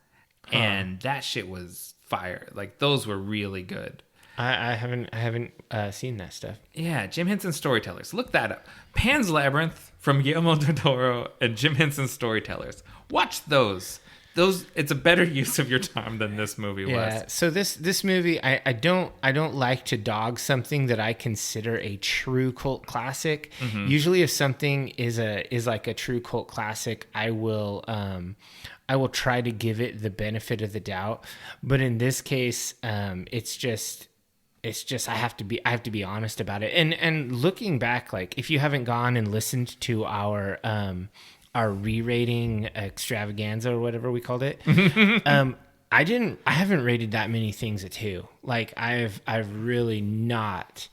And that shit was fire. Like, those were really good. I haven't seen that stuff. Yeah, Jim Henson Storytellers. Look that up. Pan's Labyrinth from Guillermo del Toro and Jim Henson Storytellers. Watch those. It's a better use of your time than this movie was. Yeah. So this movie, I don't like to dog something that I consider a true cult classic. Usually, if something is like a true cult classic, I will try to give it the benefit of the doubt. But in this case, it's just I have to be honest about it. And looking back, like, if you haven't gone and listened to our re-rating extravaganza or whatever we called it, I haven't rated that many things a 2. Like, I've really not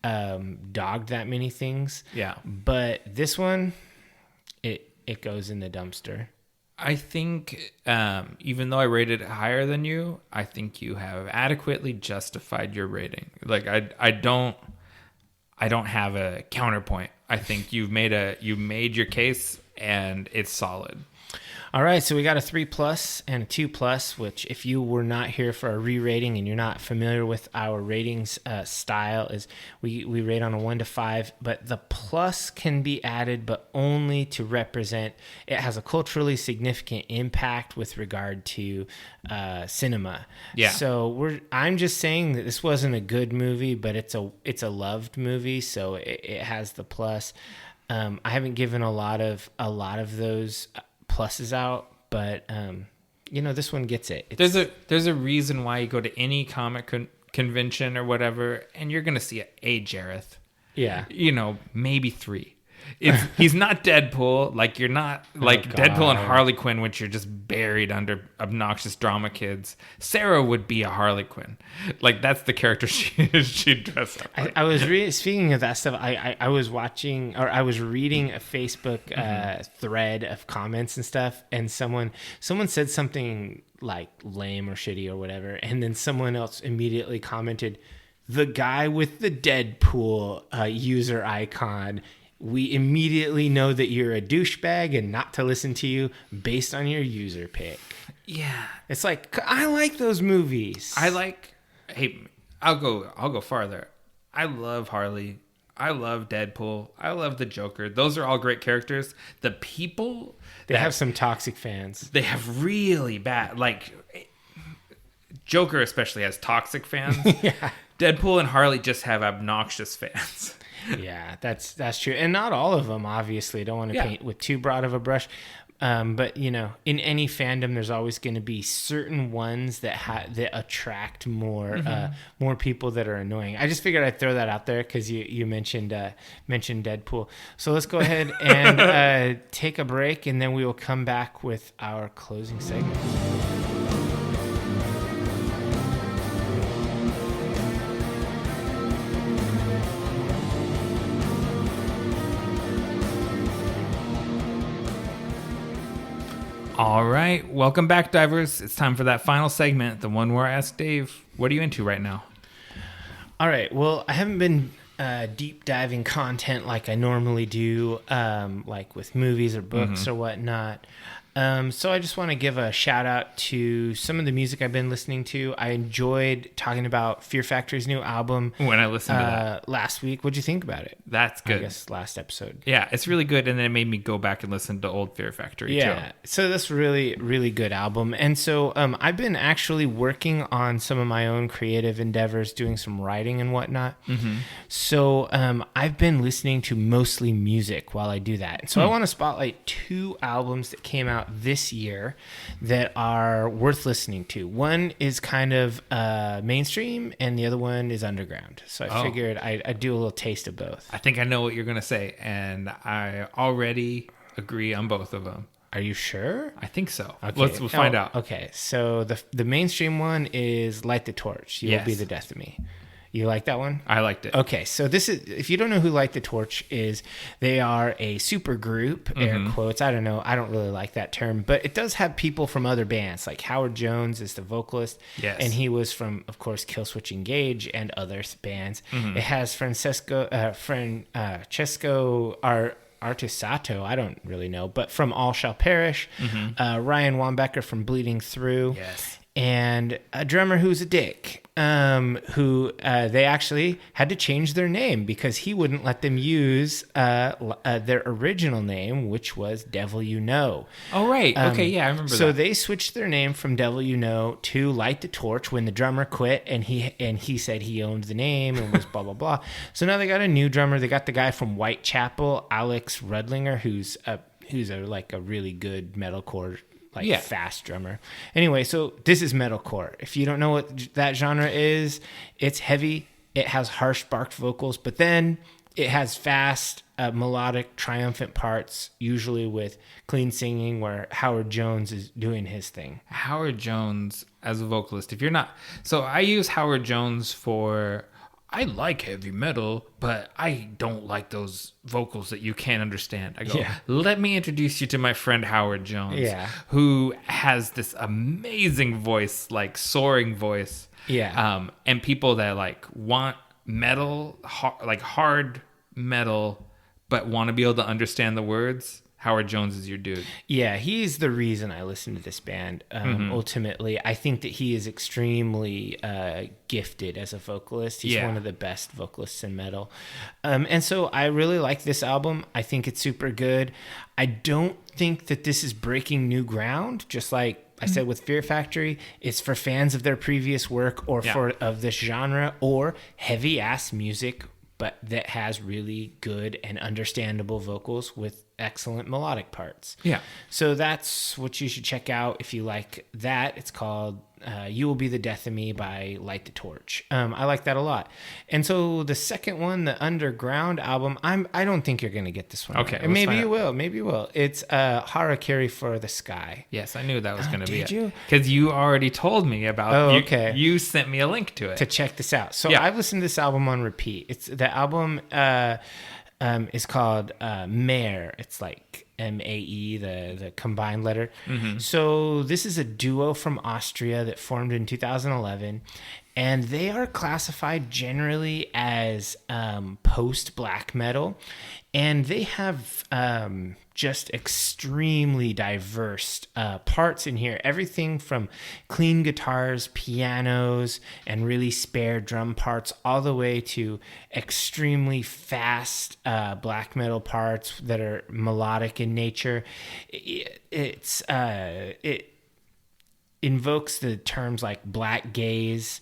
dogged that many things. Yeah. But this one, it goes in the dumpster. I think, even though I rated it higher than you, I think you have adequately justified your rating. Like, I don't have a counterpoint. I think you made your case, and it's solid. All right, so we got a 3+ and a 2+, which, if you were not here for a re-rating and you're not familiar with our ratings style, is we rate on a 1 to 5, but the plus can be added, but only to represent it has a culturally significant impact with regard to cinema. Yeah. So I'm just saying that this wasn't a good movie, but it's a loved movie, so it has the plus. I haven't given a lot of those pluses out, but this one gets it. There's a reason why you go to any comic convention or whatever, and you're gonna see a Jareth. Yeah, maybe 3. He's not Deadpool. Like, you're not like Deadpool and Harley Quinn, which are just buried under obnoxious drama kids. Sarah would be a Harley Quinn. Like, that's the character she'd dress up. I was speaking of that stuff. I was watching, or I was reading a Facebook thread of comments and stuff, and someone said something like lame or shitty or whatever, and then someone else immediately commented, "The guy with the Deadpool user icon we immediately know that you're a douchebag and not to listen to you based on your user pick. Yeah. It's like, I like those movies. Hey, I'll go farther. I love Harley. I love Deadpool. I love the Joker. Those are all great characters. The people... They have some toxic fans. They have really bad... Like, Joker especially has toxic fans. Yeah. Deadpool and Harley just have obnoxious fans. Yeah, that's true. And not all of them, obviously. Don't want to paint with too broad of a brush. But, you know, in any fandom, there's always going to be certain ones that attract more more people that are annoying. I just figured I'd throw that out there because you mentioned Deadpool. So let's go ahead and take a break, and then we will come back with our closing segment. All right. Welcome back, divers. It's time for that final segment, the one where I ask Dave, what are you into right now? All right. Well, I haven't been deep diving content like I normally do, like with movies or books or whatnot. So I just want to give a shout out to some of the music I've been listening to. I enjoyed talking about Fear Factory's new album When I listened to that last week. What'd you think about it? That's good. I guess last episode. Yeah, it's really good, and then it made me go back and listen to old Fear Factory too. So that's really, really good album. And so I've been actually working on some of my own creative endeavors, doing some writing and whatnot. So I've been listening to mostly music while I do that. So I want to spotlight 2 albums that came out this year that are worth listening to. One is kind of mainstream, and the other one is underground. So I figured I'd do a little taste of both. I think I know what you're going to say, and I already agree on both of them. Are you sure? I think so. Okay. We'll find out. Okay, so the mainstream one is Light the Torch. You'll be the death of me. You like that one? I liked it. Okay, so this is, if you don't know who Light the Torch is, they are a super group, air quotes. I don't know. I don't really like that term, but it does have people from other bands. Like Howard Jones is the vocalist. Yes. And he was from, of course, Killswitch Engage and other bands. It has Francesco Artisato, I don't really know, but from All Shall Perish, Ryan Wambecker from Bleeding Through. Yes. And a drummer who's a dick, who they actually had to change their name because he wouldn't let them use their original name, which was Devil You Know. Oh, right. Okay, yeah, I remember that. So they switched their name from Devil You Know to Light the Torch when the drummer quit, and he said he owned the name and was blah, blah, blah. So now they got a new drummer. They got the guy from Whitechapel, Alex Rudlinger, who's a really good metalcore fast drummer. Anyway, so this is metalcore. If you don't know what that genre is, it's heavy. It has harsh barked vocals, but then it has fast, melodic, triumphant parts, usually with clean singing where Howard Jones is doing his thing. Howard Jones as a vocalist. If you're not... So I use Howard Jones for... I like heavy metal, but I don't like those vocals that you can't understand. I go, let me introduce you to my friend Howard Jones, who has this amazing voice, like soaring voice. Yeah. And people that like want metal, like hard metal, but want to be able to understand the words. Howard Jones is your dude. Yeah, he's the reason I listen to this band. Ultimately, I think that he is extremely gifted as a vocalist. He's one of the best vocalists in metal. And so I really like this album. I think it's super good. I don't think that this is breaking new ground, just like I said with Fear Factory. It's for fans of their previous work or of this genre or heavy-ass music, but that has really good and understandable vocals with excellent melodic parts. Yeah. So that's what you should check out if you like that. It's called You Will Be the Death of Me by Light the Torch. I like that a lot. And so the second one, the Underground album, I don't think you're going to get this one. Okay. Right. Maybe you will. Maybe you will. It's Harakiri for the Sky. Yes, I knew that was going to be it. Did you? Because you already told me about it. Okay. You sent me a link to it. To check this out. So I've listened to this album on repeat. The album is called Mare. It's like MAE, the combined letter. So this is a duo from Austria that formed in 2011, and they are classified generally as post-black metal, and they have just extremely diverse parts in here. Everything from clean guitars, pianos, and really spare drum parts, all the way to extremely fast black metal parts that are melodic in nature. It invokes the terms like black gaze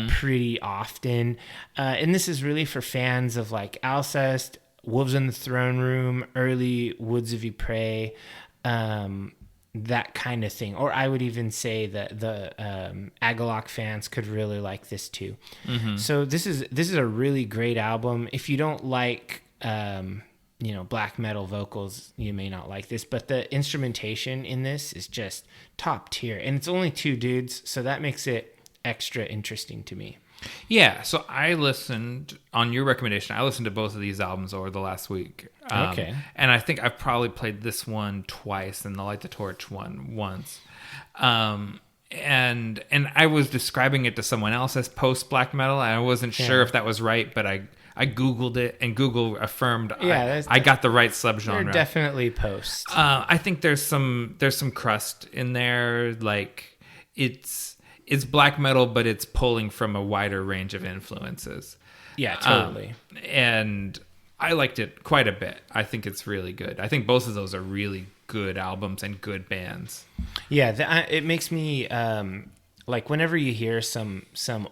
pretty often, and this is really for fans of like Alcest, Wolves in the Throne Room, early Woods of Ypres, that kind of thing. Or I would even say that the Agalloch fans could really like this too. So this is a really great album. If you don't like black metal vocals, you may not like this, but the instrumentation in this is just top tier, and it's only two dudes, so that makes it extra interesting to me. Yeah, so I listened, on your recommendation, I listened to both of these albums over the last week. Okay. And I think I've probably played this one twice and the Light the Torch one once. And I was describing it to someone else as post-black metal, and I wasn't sure if that was right, but I Googled it, and Google affirmed I got the right subgenre. They're definitely post. I think there's some crust in there, like it's black metal, but it's pulling from a wider range of influences. Yeah, totally. And I liked it quite a bit. I think it's really good. I think both of those are really good albums and good bands. Yeah, it makes me like whenever you hear some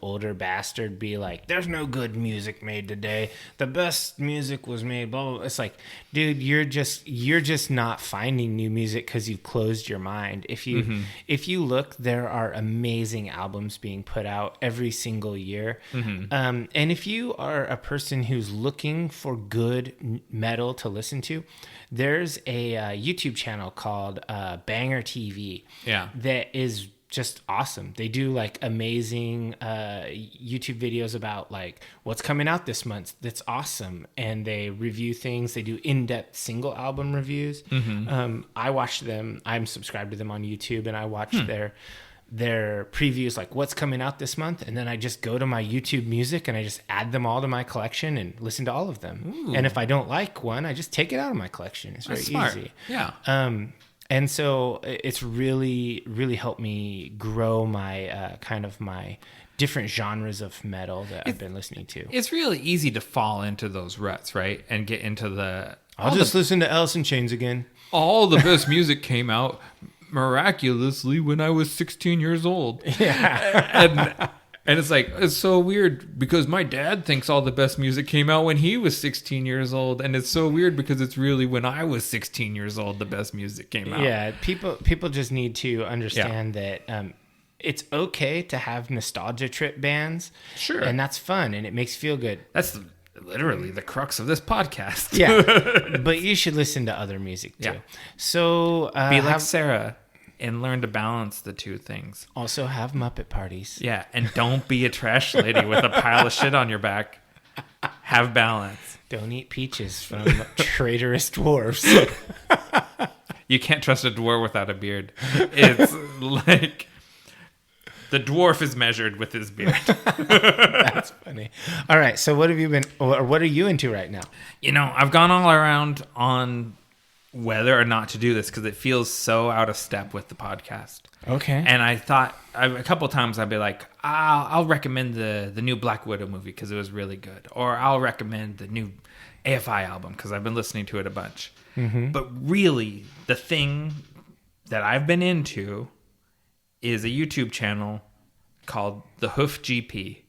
older bastard be like, "There's no good music made today. The best music was made." Blah blah blah. It's like, dude, you're just not finding new music because you've closed your mind. If you look, there are amazing albums being put out every single year. And if you are a person who's looking for good metal to listen to, there's a YouTube channel called Banger TV. Yeah, that is just awesome. They do like amazing YouTube videos about like what's coming out this month that's awesome, and they review things. They do in-depth single album reviews. I watch them. I'm subscribed to them on YouTube, and I watch their previews, like what's coming out this month, and then I just go to my YouTube Music and I just add them all to my collection and listen to all of them. Ooh. And if I don't like one, I just take it out of my collection. It's very easy. Yeah. And so it's really, really helped me grow my kind of my different genres of metal that I've been listening to. It's really easy to fall into those ruts, right? And get into I'll just listen to Alice in Chains again. All the best music came out miraculously when I was 16 years old. Yeah. And it's like, it's so weird because my dad thinks all the best music came out when he was 16 years old. And it's so weird because it's really when I was 16 years old, the best music came out. Yeah, people just need to understand that it's okay to have nostalgia trip bands. Sure. And that's fun and it makes you feel good. That's literally the crux of this podcast. Yeah. But you should listen to other music too. Yeah. So be like Sarah. And learn to balance the two things. Also have Muppet parties. Yeah, and don't be a trash lady with a pile of shit on your back. Have balance. Don't eat peaches from traitorous dwarves. You can't trust a dwarf without a beard. It's like the dwarf is measured with his beard. That's funny. All right, so what are you into right now? I've gone all around on whether or not to do this because it feels so out of step with the podcast. Okay. And I thought a couple times I'd be like, I'll recommend the new Black Widow movie because it was really good, or I'll recommend the new AFI album because I've been listening to it a bunch. But really, the thing that I've been into is a YouTube channel called the Hoof Gp.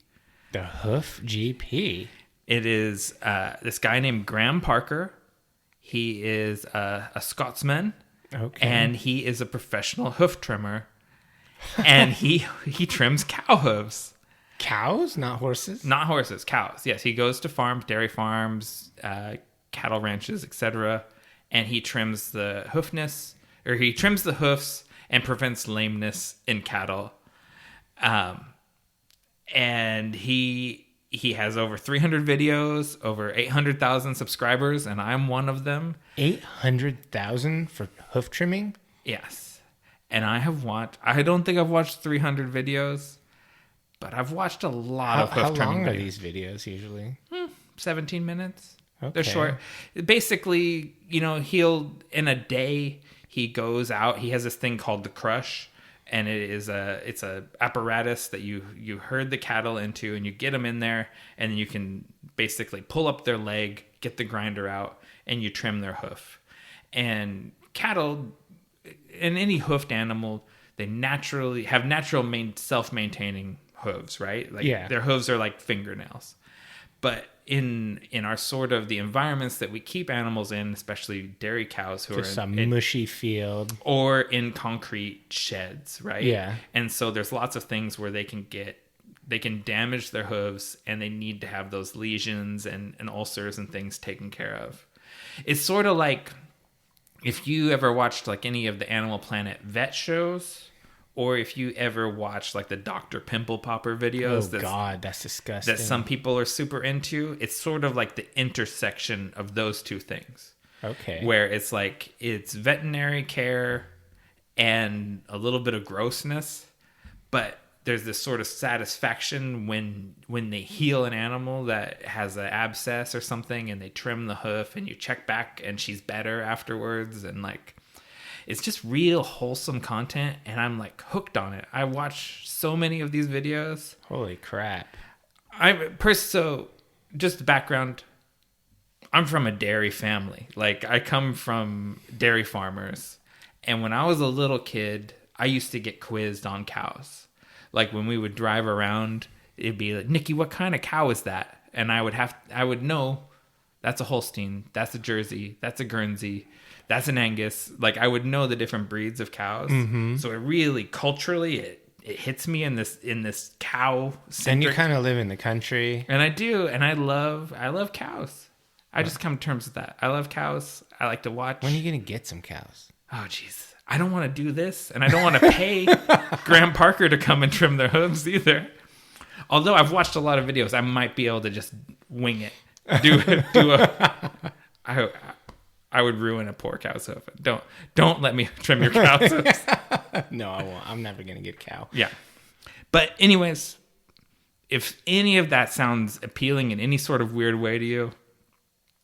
The Hoof Gp. It is this guy named Graham Parker. He is a Scotsman, and he is a professional hoof trimmer, and he trims cow hooves. Cows, not horses? Not horses, cows. Yes, he goes to farms, dairy farms, cattle ranches, etc., and he trims the hoofs and prevents lameness in cattle. And he he has over 300 videos, over 800,000 subscribers, and I'm one of them. 800,000 for hoof trimming? Yes. And I don't think I've watched 300 videos, but I've watched a lot of hoof trimming. How long are these videos usually? 17 minutes. Okay. They're short. Basically, in a day, he goes out. He has this thing called the crush, and it's a apparatus that you herd the cattle into, and you get them in there, and then you can basically pull up their leg, get the grinder out, and you trim their hoof. And cattle, and any hoofed animal, they naturally have self-maintaining hooves, right? Their hooves are like fingernails. But in our sort of the environments that we keep animals in, especially dairy cows who just are in a mushy field or in concrete sheds, right? Yeah. And so there's lots of things where they can damage their hooves, and they need to have those lesions and ulcers and things taken care of. It's sort of like if you ever watched like any of the Animal Planet vet shows, or if you ever watch like the Dr. Pimple Popper videos. Oh, God, that's disgusting. That some people are super into. It's sort of like the intersection of those two things. Okay. Where it's like, it's veterinary care and a little bit of grossness, but there's this sort of satisfaction when they heal an animal that has an abscess or something, and they trim the hoof, and you check back and she's better afterwards, and like, it's just real wholesome content, and I'm like hooked on it. I watch so many of these videos. Holy crap. So just the background, I'm from a dairy family. Like, I come from dairy farmers. And when I was a little kid, I used to get quizzed on cows. Like, when we would drive around, it'd be like, Nikki, what kind of cow is that? And I would know, that's a Holstein, that's a Jersey, that's a Guernsey, that's an Angus. Like, I would know the different breeds of cows. Mm-hmm. So it really, culturally, it hits me in this cow centric. And you kind of live in the country. And I do, and I love cows. I just come to terms with that. I love cows. I like to watch. When are you going to get some cows? Oh, jeez. I don't want to do this, and I don't want to pay Graham Parker to come and trim their hooves either. Although I've watched a lot of videos, I might be able to just wing it. I would ruin a poor cow's hoof. Don't let me trim your cow's hooves. No, I won't. I'm never going to get a cow. Yeah. But anyways, if any of that sounds appealing in any sort of weird way to you,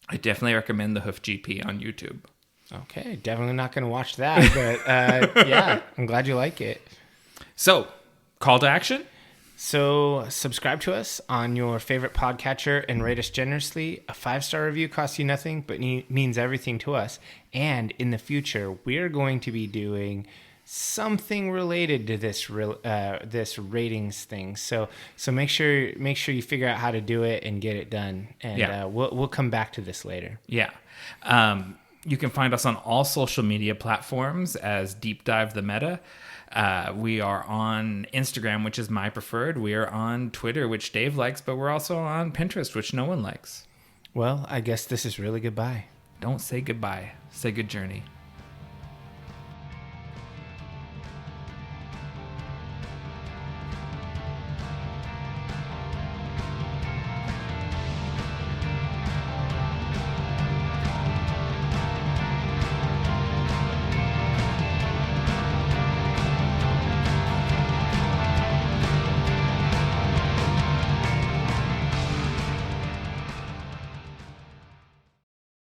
I definitely recommend the Hoof Gp on YouTube. Okay, definitely not going to watch that, but yeah, I'm glad you like it. So, call to action? So, subscribe to us on your favorite podcatcher and rate us generously. A 5-star review costs you nothing, but means everything to us. And in the future, we're going to be doing something related to this ratings thing. So make sure you figure out how to do it and get it done. And we'll come back to this later. Yeah. You can find us on all social media platforms as Deep Dive the Meta. We are on Instagram, which is my preferred. We are on Twitter, which Dave likes, but we're also on Pinterest, which no one likes. Well, I guess this is really goodbye. Don't say goodbye. Say good journey.